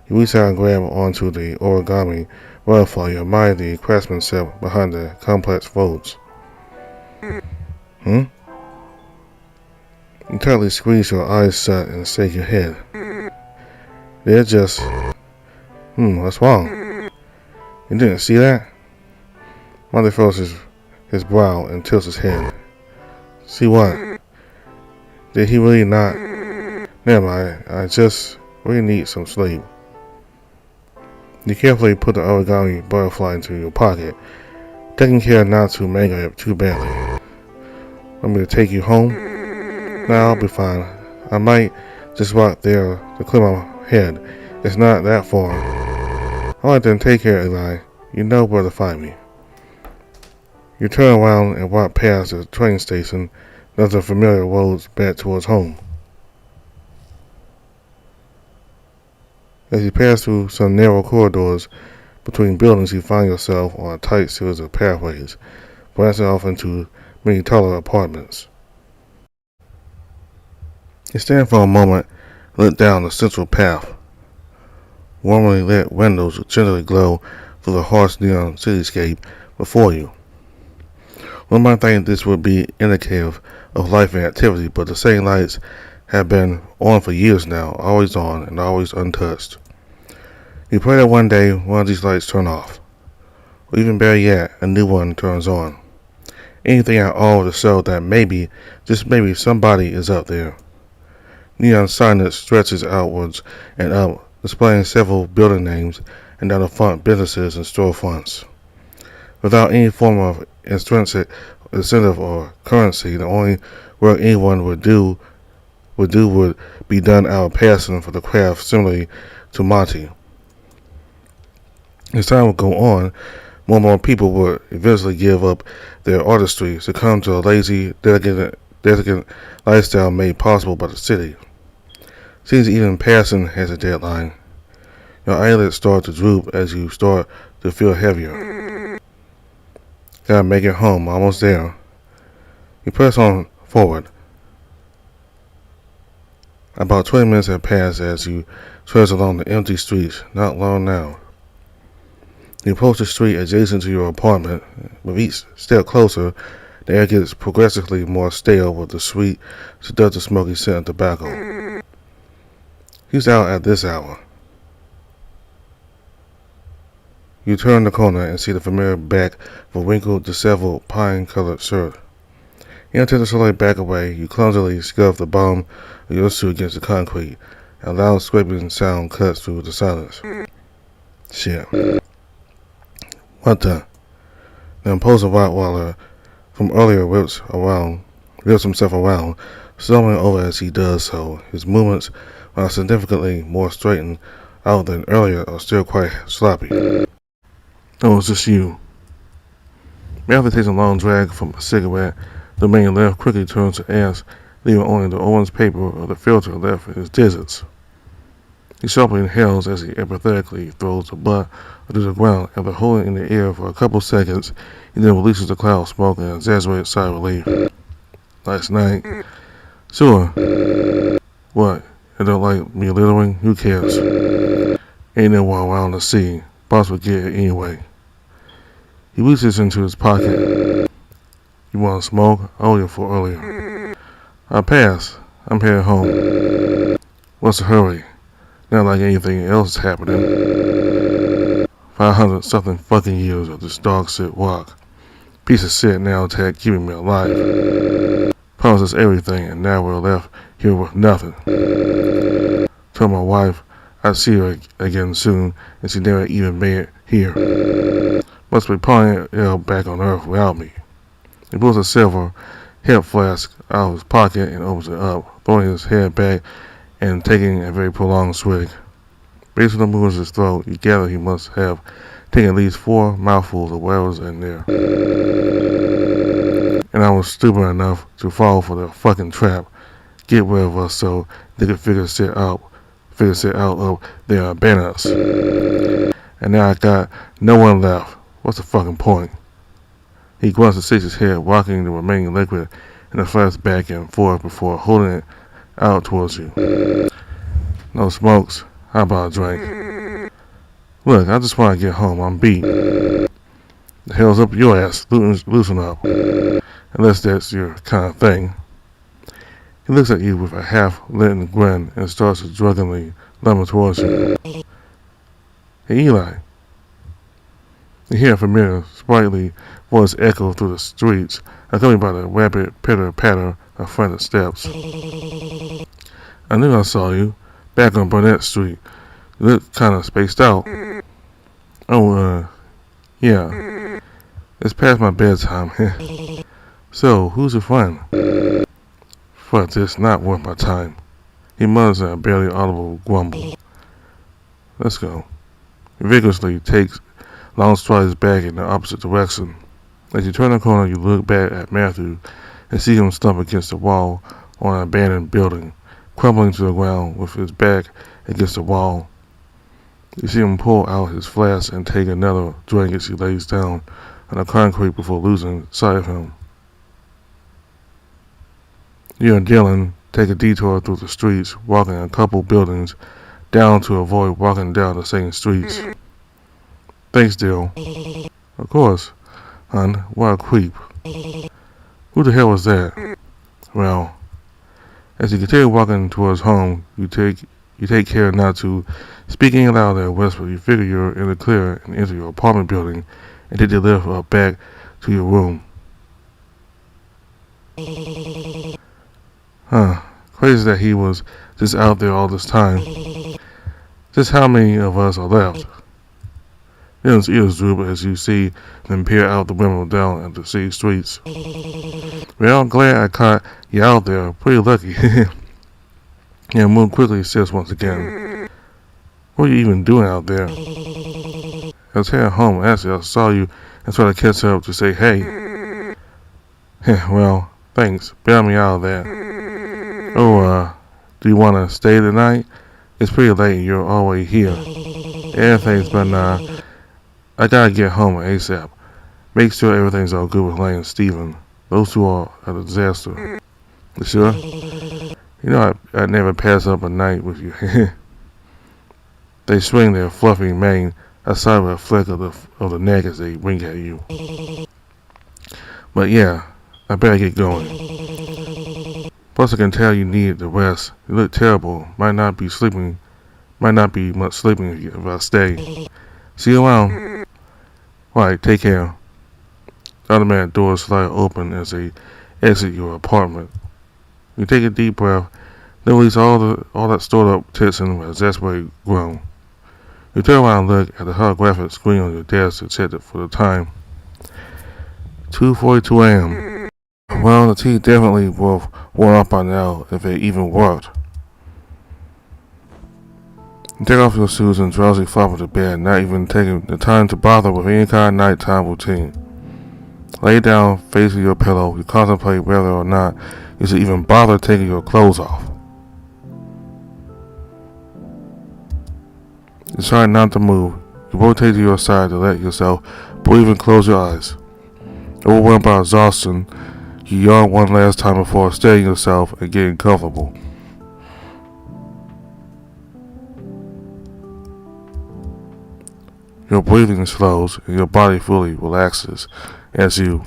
Speaker 1: You reach out and grab onto the origami butterfly. You admire the craftsmanship behind the complex folds. You tightly squeeze your eyes shut and shake your head. They're just... what's wrong? You didn't see that? Monty furrows his brow and tilts his head. See what? Did he really not? Never mind, I just really need some sleep. You carefully put the origami butterfly into your pocket, taking care not to mangle it too badly. Want me to take you home? Nah, I'll be fine. I might just walk there to clear my head. It's not that far. Alright then, take care, Eli. You know where to find me. You turn around and walk past the train station, down the familiar roads back towards home. As you pass through some narrow corridors between buildings, you find yourself on a tight series of pathways, branching off into many taller apartments. You stand for a moment and look down the central path. Warmly lit windows gently glow through the harsh neon cityscape before you. One might think this would be indicative of life and activity, but the same lights have been on for years now, always on and always untouched. You pray that one day one of these lights turn off, or even better yet, a new one turns on. Anything at all to show that maybe, just maybe, somebody is up there. Neon signage stretches outwards and up, displaying several building names and down the front businesses and storefronts. Without any form of intrinsic incentive or currency, the only work anyone would be done out of passion for the craft, similarly to Monty. As time would go on, more and more people would eventually give up their artistry, succumb to a lazy, dedicated lifestyle made possible by the city. Seems even passion has a deadline. Your eyelids start to droop as you start to feel heavier. Gotta make it home, almost there. You press on forward. About 20 minutes have passed as you trudge along the empty streets, not long now. You approach the street adjacent to your apartment. With each step closer, the air gets progressively more stale with the sweet, seductive smoky scent of tobacco. Who's out at this hour? You turn the corner and see the familiar back of a wrinkled, disheveled, pine-colored shirt. You attempt to slowly back away. You clumsily scuff the bottom of your shoe against the concrete. A loud scraping sound cuts through the silence. Shit. What the? The imposing Rottweiler from earlier whips himself around, stumbling over as he does so. His movements, while significantly more straightened out than earlier, are still quite sloppy. Oh, it's just you. Matthew takes a long drag from a cigarette. The man left quickly turns to ask, leaving only the orange paper of the filter left in his digits. He sharply inhales as he apathetically throws the butt to the ground. After holding in the air for a couple seconds, he then releases the cloud of smoke and an exaggerated sigh of relief. Last night? Sure. What? You don't like me littering? Who cares? Ain't no one around to see. Boss would get it anyway. He reaches into his pocket. You want to smoke? I owe you for earlier. I'll pass. I'm headed home. What's the hurry? Not like anything else is happening. 500 something fucking years of this dog shit walk. Piece of shit now tag keeping me alive. Promised us everything and now we're left here with nothing. Told my wife I'd see her again soon and she never even made it here. Must be pulling it back on Earth without me. He pulls a silver hemp flask out of his pocket and opens it up, throwing his head back and taking a very prolonged swig. Based on the movements of his throat, you gather he must have taken at least 4 mouthfuls of whatever's in there. and I was stupid enough to fall for the fucking trap. Get rid of us so they could figure shit out of their banners. And now I got no one left. What's the fucking point? He grunts and shakes his head, rocking the remaining liquid in a flask back and forth before holding it out towards you. No smokes. How about a drink? Look, I just want to get home. I'm beat. The hell's up your ass? Loosen up. Unless that's your kind of thing. He looks at you with a half-lit grin and starts to drunkenly lumber towards you. Hey, Eli. You hear a familiar, sprightly voice echo through the streets, accompanied by the rapid pitter-patter of frantic steps. I knew I saw you, back on Burnett Street. You look kind of spaced out. Oh, yeah. It's past my bedtime. So, who's your friend? Fuck this, not worth my time. He mutters in a barely audible grumble. Let's go. He vigorously takes long strides back in the opposite direction. As you turn the corner, you look back at Matthew and see him stump against the wall on an abandoned building, crumbling to the ground with his back against the wall. You see him pull out his flask and take another drink as he lays down on the concrete before losing sight of him. You and Dylan take a detour through the streets, walking a couple buildings down to avoid walking down the same streets. Thanks, Dill. Of course, hon. What a creep. Who the hell was that? Well, as you continue walking towards home, you take care not to speak any louder or whisper. You figure you're in the clear and enter your apartment building and take the lift up back to your room. Crazy that he was just out there all this time. Just how many of us are left? Dylan's ears droop as you see them peer out the window down at the city streets. Well, I'm glad I caught you out there. Pretty lucky. Yeah, move quickly, sis, once again. What are you even doing out there? I was heading home. Actually, I saw you and tried to catch up to say hey. Well, thanks. Bail me out of that. Oh, do you want to stay tonight? It's pretty late and you're already here. Everything's been, I gotta get home ASAP. Make sure everything's all good with Lane and Steven. Those two are a disaster. You sure? You know I'd never pass up a night with you. They swing their fluffy mane aside with a flick of the neck as they wink at you. But yeah, I better get going. Plus I can tell you need the rest. You look terrible. Might not be much sleeping if I stay. See you around. Alright, take care. The automatic doors slide open as they exit your apartment. You take a deep breath, then release all that stored up tension with a exasperated groan. You turn around and look at the holographic screen on your desk to check it for the time. 2:42 a.m. Well, the tea definitely would have worn off by now if it even worked. You take off your shoes and drowsily flop into bed, not even taking the time to bother with any kind of nighttime routine. Lay down, facing your pillow, you contemplate whether or not you should even bother taking your clothes off. You try not to move. You rotate to your side to let yourself breathe and close your eyes. Overwhelmed by exhaustion, you yawn one last time before steadying yourself and getting comfortable. Your breathing slows and your body fully relaxes as you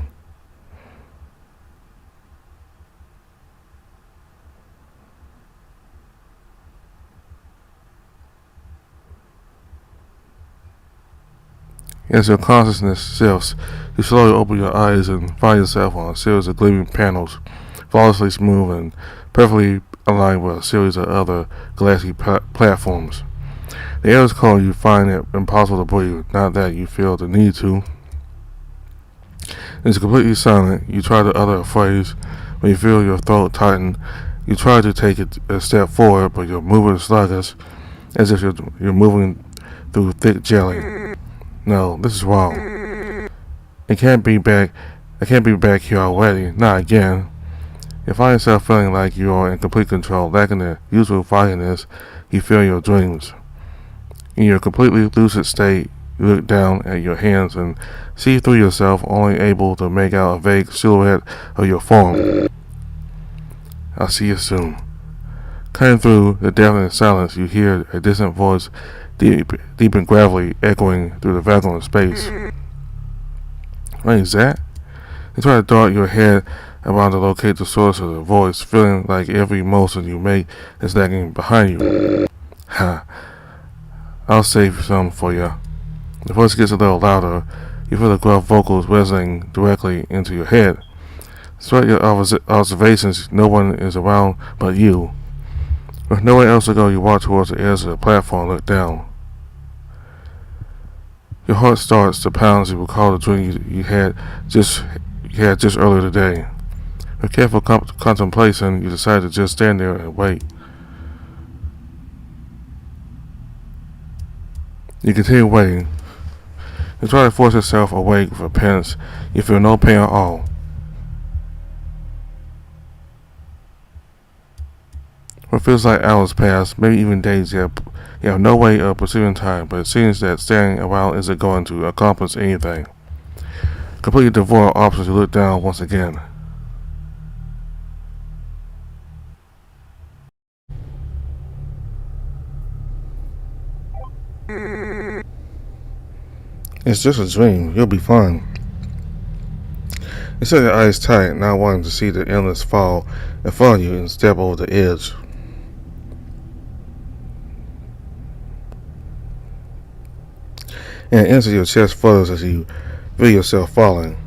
Speaker 1: As your consciousness shifts, you slowly open your eyes and find yourself on a series of gleaming panels, flawlessly smooth and perfectly aligned with a series of other glassy platforms. The air is cold and you find it impossible to breathe, not that you feel the need to. It's completely silent. You try to utter a phrase. When you feel your throat tighten, you try to take it a step forward, but your movement is sluggish, as if you're moving through thick jelly. No, this is wrong. It can't be back I can't be back here already. Not again. You find yourself feeling like you are in complete control, lacking the usual fogginess you feel in your dreams. In your completely lucid state, you look down at your hands and see through yourself, only able to make out a vague silhouette of your form. I'll see you soon. Cutting through the deafening silence, you hear a distant voice, deep and gravelly, echoing through the vacuum of space. What is that? You try to dart your head around to locate the source of the voice, feeling like every motion you make is lagging behind you. Ha! I'll save some for you. The voice gets a little louder. You feel the gruff vocals resonating directly into your head. Despite your observations, no one is around but you. With nowhere else to go, you walk towards the edge of the platform and look down. Your heart starts to pound as you recall the dream you had just earlier today. With careful contemplation, you decide to just stand there and wait. You continue waiting. You try to force yourself awake with a penance. You feel no pain at all. What feels like hours pass, maybe even days, you have no way of perceiving time, but it seems that staring around isn't going to accomplish anything. Completely devoid of options, you look down once again. It's just a dream. You'll be fine. You set your eyes tight, not wanting to see the endless fall in front of you and step over the edge. And instant your chest flutters as you feel yourself falling.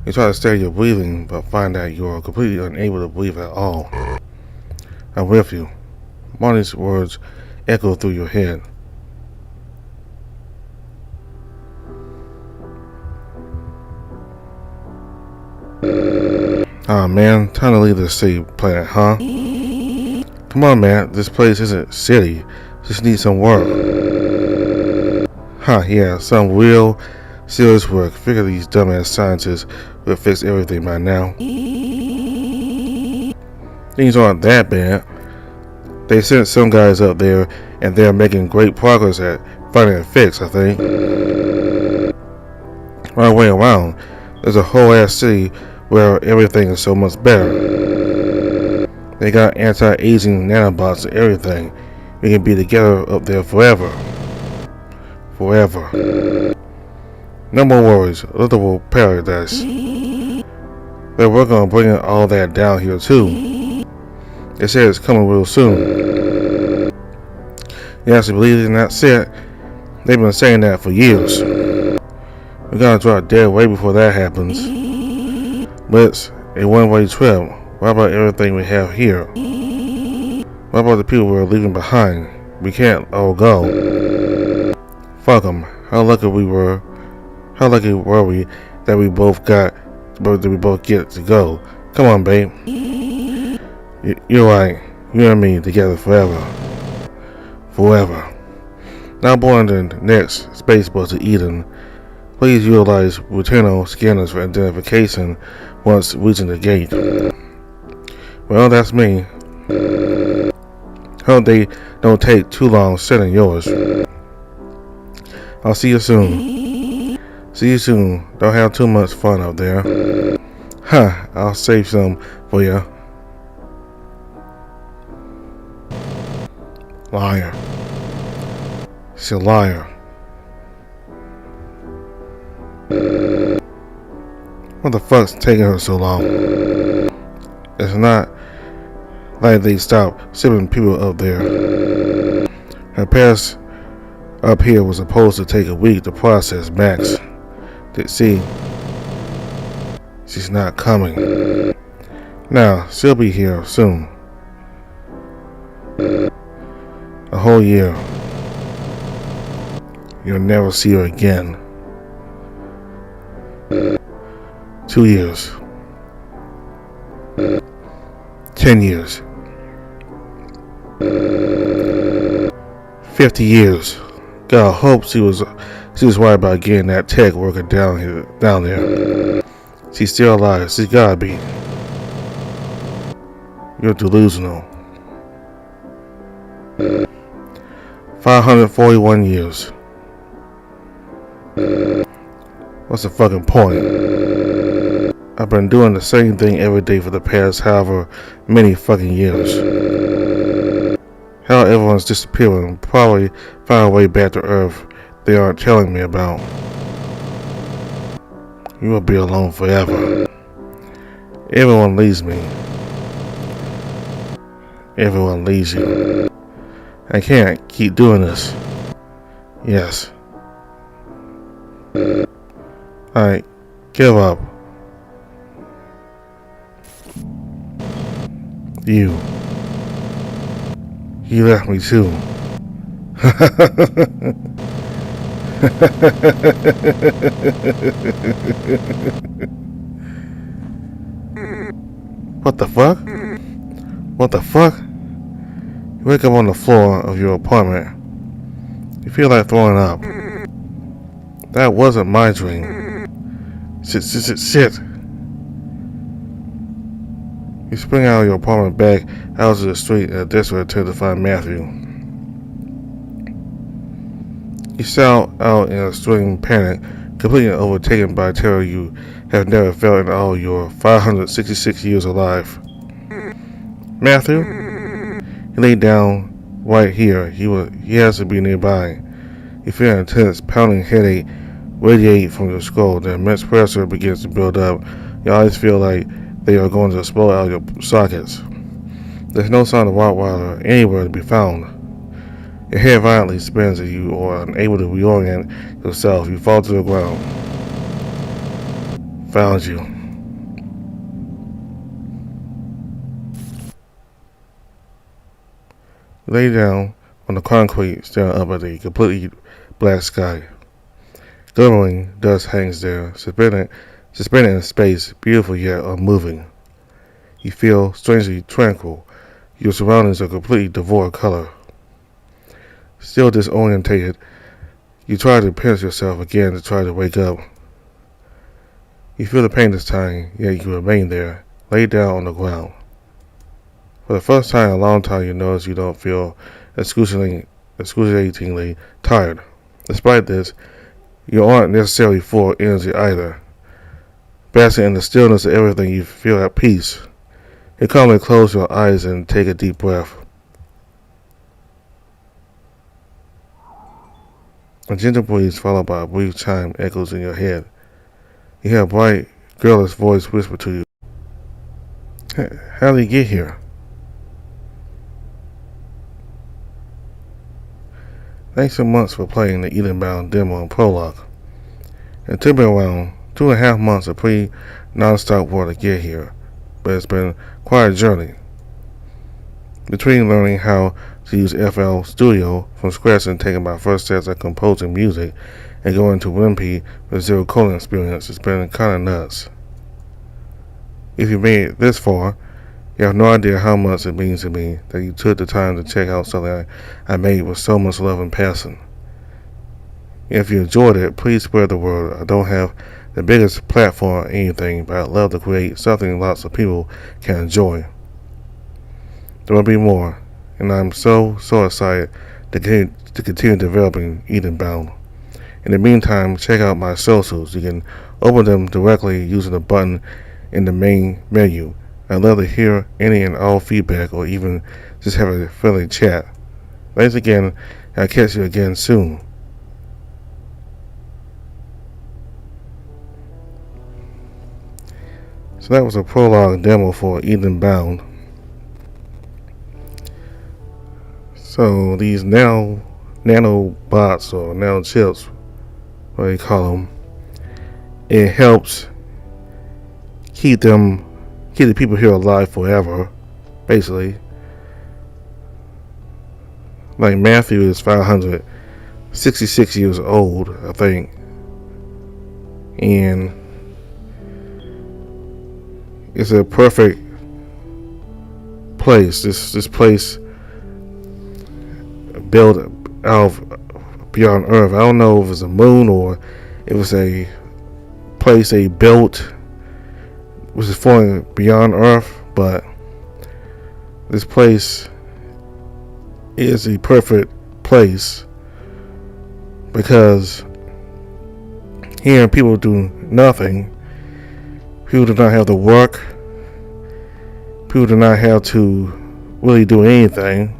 Speaker 1: You try to steady your breathing, but find that you are completely unable to breathe at all. I'm with you. Marty's words echo through your head. Ah man, time to leave this city planet, huh? Come on man, this place isn't city. Just need some work. Huh, yeah, some real serious work. Figure these dumbass scientists will fix everything by now. Things aren't that bad. They sent some guys up there and they're making great progress at finding a fix, I think. Right way around, there's a whole ass city where everything is so much better. They got anti-aging nanobots and everything. We can be together up there forever. Forever. No more worries. A literal paradise. But we're gonna bring all that down here too. They say it's coming real soon. You actually believe in that set? They've been saying that for years. We're gonna drop dead way before that happens. But it's a one-way trip. What about everything we have here? What about the people we're leaving behind? We can't all go. Fuck them. How lucky were we that we both get to go? Come on, babe. You're right. You and me together forever. Forever. Now boarding the next space bus to Eden. Please utilize routine scanners for identification once reaching the gate. Well, that's me. Hope they don't take too long setting yours. I'll see you soon. See you soon. Don't have too much fun out there. Huh, I'll save some for you. Liar. She's a liar. What the fuck's taking her so long? It's not like they stopped shipping people up there. Her pass up here was supposed to take a week to process max. See, she's not coming. Now, she'll be here soon. A whole year. You'll never see her again. 2 years. 10 years. 50 years. God, I hope she was She's worried about getting that tech worker down there. She's still alive. She's gotta be. You're delusional. 541 years. What's the fucking point? I've been doing the same thing every day for the past however many fucking years. How everyone's disappearing, probably find a way back to Earth they aren't telling me about. You will be alone forever. Everyone leaves me. Everyone leaves you. I can't keep doing this. Yes. I give up. You left me too. What the fuck? What the fuck? You wake up on the floor of your apartment. You feel like throwing up. That wasn't my dream. Shit. You spring out of your apartment back out to the street in a desperate attempt to find Matthew. You shout out in a extreme panic, completely overtaken by terror you have never felt in all your 566 years alive. Matthew? He laid down right here. He has to be nearby. You feel an intense, pounding headache radiate from your skull. The immense pressure begins to build up. Your eyes feel like they are going to explode out of your sockets. There's no sign of Rottweiler anywhere to be found. Your head violently spins as you are unable to reorient yourself. You fall to the ground. Found you. You lay down on the concrete, staring up at the completely black sky. Glimmering dust hangs there, suspended in space, beautiful yet unmoving. You feel strangely tranquil. Your surroundings are completely devoid of color. Still disorientated, you try to pinch yourself again to try to wake up. You feel the pain this time, yet you remain there, laid down on the ground. For the first time in a long time, you notice you don't feel excruciatingly tired. Despite this, you aren't necessarily full of energy either. Basking in the stillness of everything, you feel at peace. You calmly close your eyes and take a deep breath. A gentle breeze followed by a brief chime echoes in your head. You hear a bright, girlish voice whisper to you. How did you get here? Thanks so much for playing the Edenbound demo and Prologue. It took me around 2.5 months of non-stop work to get here, but it's been quite a journey. Between learning how to use FL Studio from scratch and taking my first steps at composing music and going to Wimpy with zero coding experience, it's been kind of nuts. If you made it this far, you have no idea how much it means to me that you took the time to check out something I made with so much love and passion. If you enjoyed it, please spread the word. I don't have the biggest platform or anything, but I'd love to create something lots of people can enjoy. There will be more, and I'm so excited to continue developing Edenbound. In the meantime, check out my socials. You can open them directly using the button in the main menu. I'd love to hear any and all feedback or even just have a friendly chat. Thanks again, and I'll catch you again soon. So that was a prologue demo for Edenbound. So these nanobots or nanochips, what do you call them? It helps keep the people here alive forever, basically. Like Matthew is 566 years old, I think, and it's a perfect place. This place built out of beyond Earth. I don't know if it's a moon or if it's a place they built which is falling beyond Earth, but this place is the perfect place because here people do nothing. People do not have to work. People do not have to really do anything.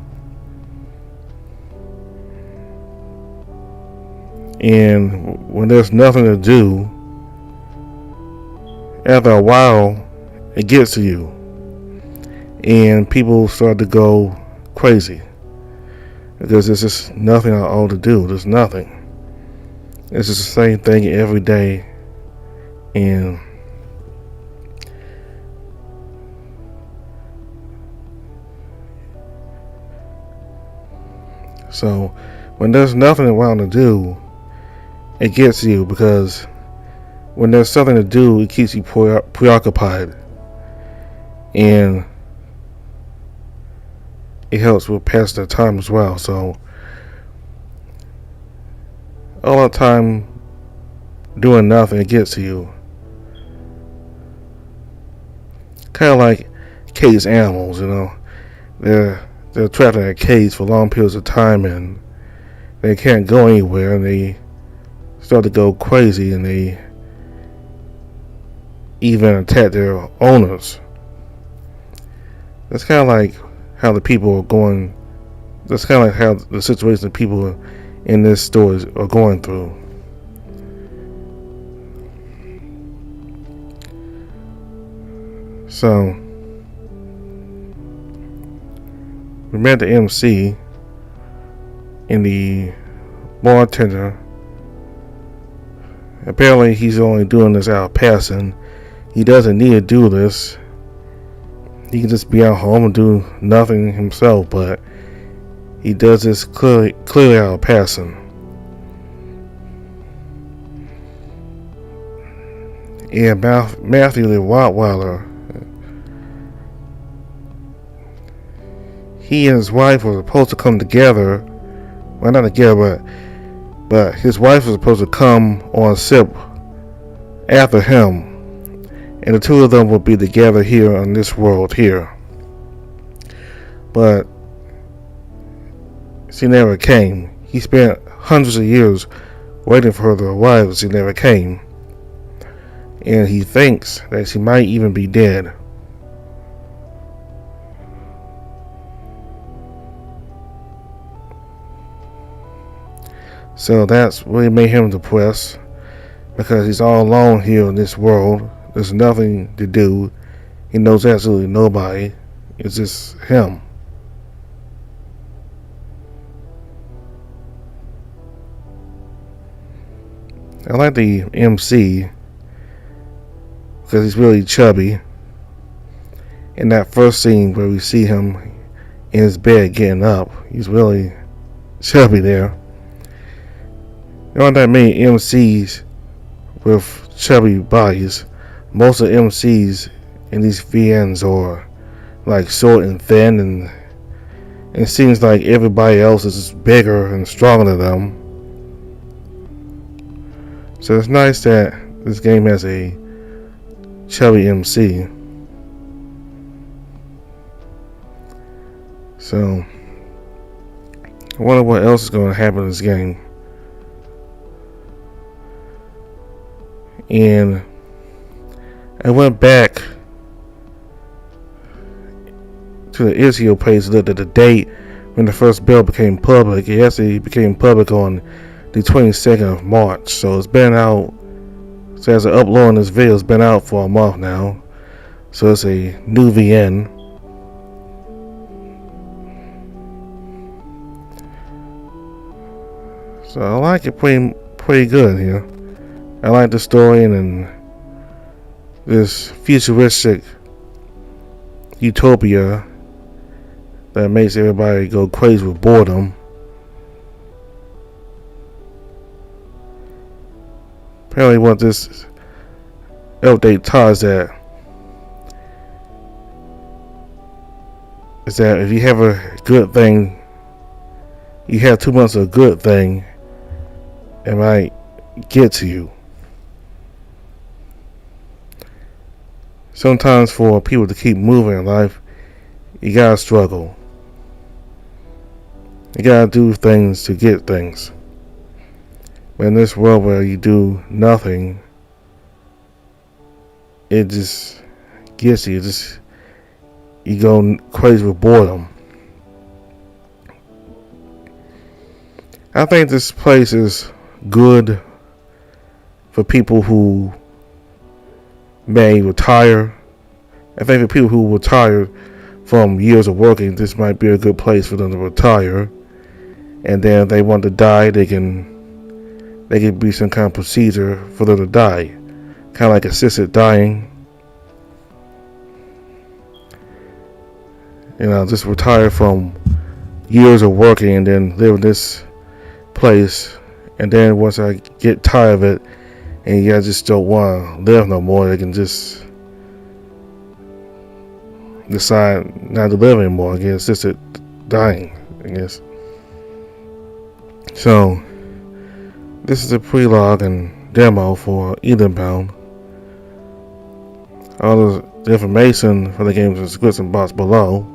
Speaker 1: And when there's nothing to do, after a while, it gets to you. And people start to go crazy. Because there's just nothing at all to do. There's nothing. It's just the same thing every day. And so when there's nothing around to do, it gets you, because when there's something to do, it keeps you preoccupied, and it helps with passing the time as well. So all the time doing nothing, it gets to you. Kind of like caged animals, they're trapped in a cage for long periods of time, and they can't go anywhere, and they start to go crazy, and they even attack their owners. That's kind of like how the people are going. That's kind of like how the situation that people in this story are going through. So we met the MC and the bartender. Apparently he's only doing this out of passing. He doesn't need to do this. He can just be at home and do nothing himself, but he does this clearly out of passing. And Matthew the Rottweiler, he and his wife were supposed to come together. Well, not together, but his wife was supposed to come on ship after him, and the two of them would be together here on this world here. But she never came. He spent hundreds of years waiting for her to arrive, but she never came. And he thinks that she might even be dead. So that's really made him depressed, because he's all alone here in this world. There's nothing to do. He knows absolutely nobody. It's just him. I like the MC because he's really chubby. In that first scene where we see him in his bed getting up, he's really chubby there. There aren't that many MCs with chubby bodies. Most of the MCs in these VNs are like short and thin, and it seems like everybody else is bigger and stronger than them. So it's nice that this game has a chubby MC. So I wonder what else is going to happen in this game. And I went back to the Israel page to look at the date when the first bill became public. It actually became public on the 22nd of March. So it's been out, so as of uploading this video, it's been out for a month now. So it's a new VN. So I like it pretty good here. I like the story and this futuristic utopia that makes everybody go crazy with boredom. Apparently what this update taught is that if you have a good thing, you have 2 months of a good thing, it might get to you. Sometimes for people to keep moving in life, you gotta struggle. You gotta do things to get things. But in this world where you do nothing, it just gets you. You go crazy with boredom. I think this place is good for people who may retire. I think for people who retire from years of working, this might be a good place for them to retire. And then if they want to die, they can be some kind of procedure for them to die. Kind of like assisted dying. Just retire from years of working and then live in this place. And then once I get tired of it and I just don't want to live no more, they can just decide not to live anymore. I guess assisted dying, I guess. So this is a prologue and demo for Edenbound. All the information for the game is in the description box below.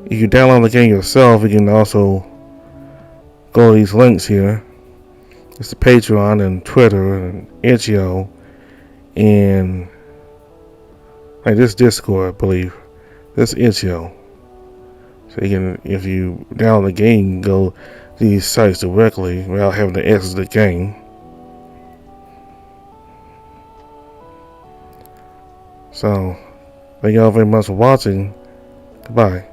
Speaker 1: You can download the game yourself. You can also go to these links here. It's the Patreon and Twitter and itch.io and like this Discord, I believe. This itch.io. So you can, if you download the game, you can go to these sites directly without having to access the game. So, thank y'all very much for watching. Goodbye.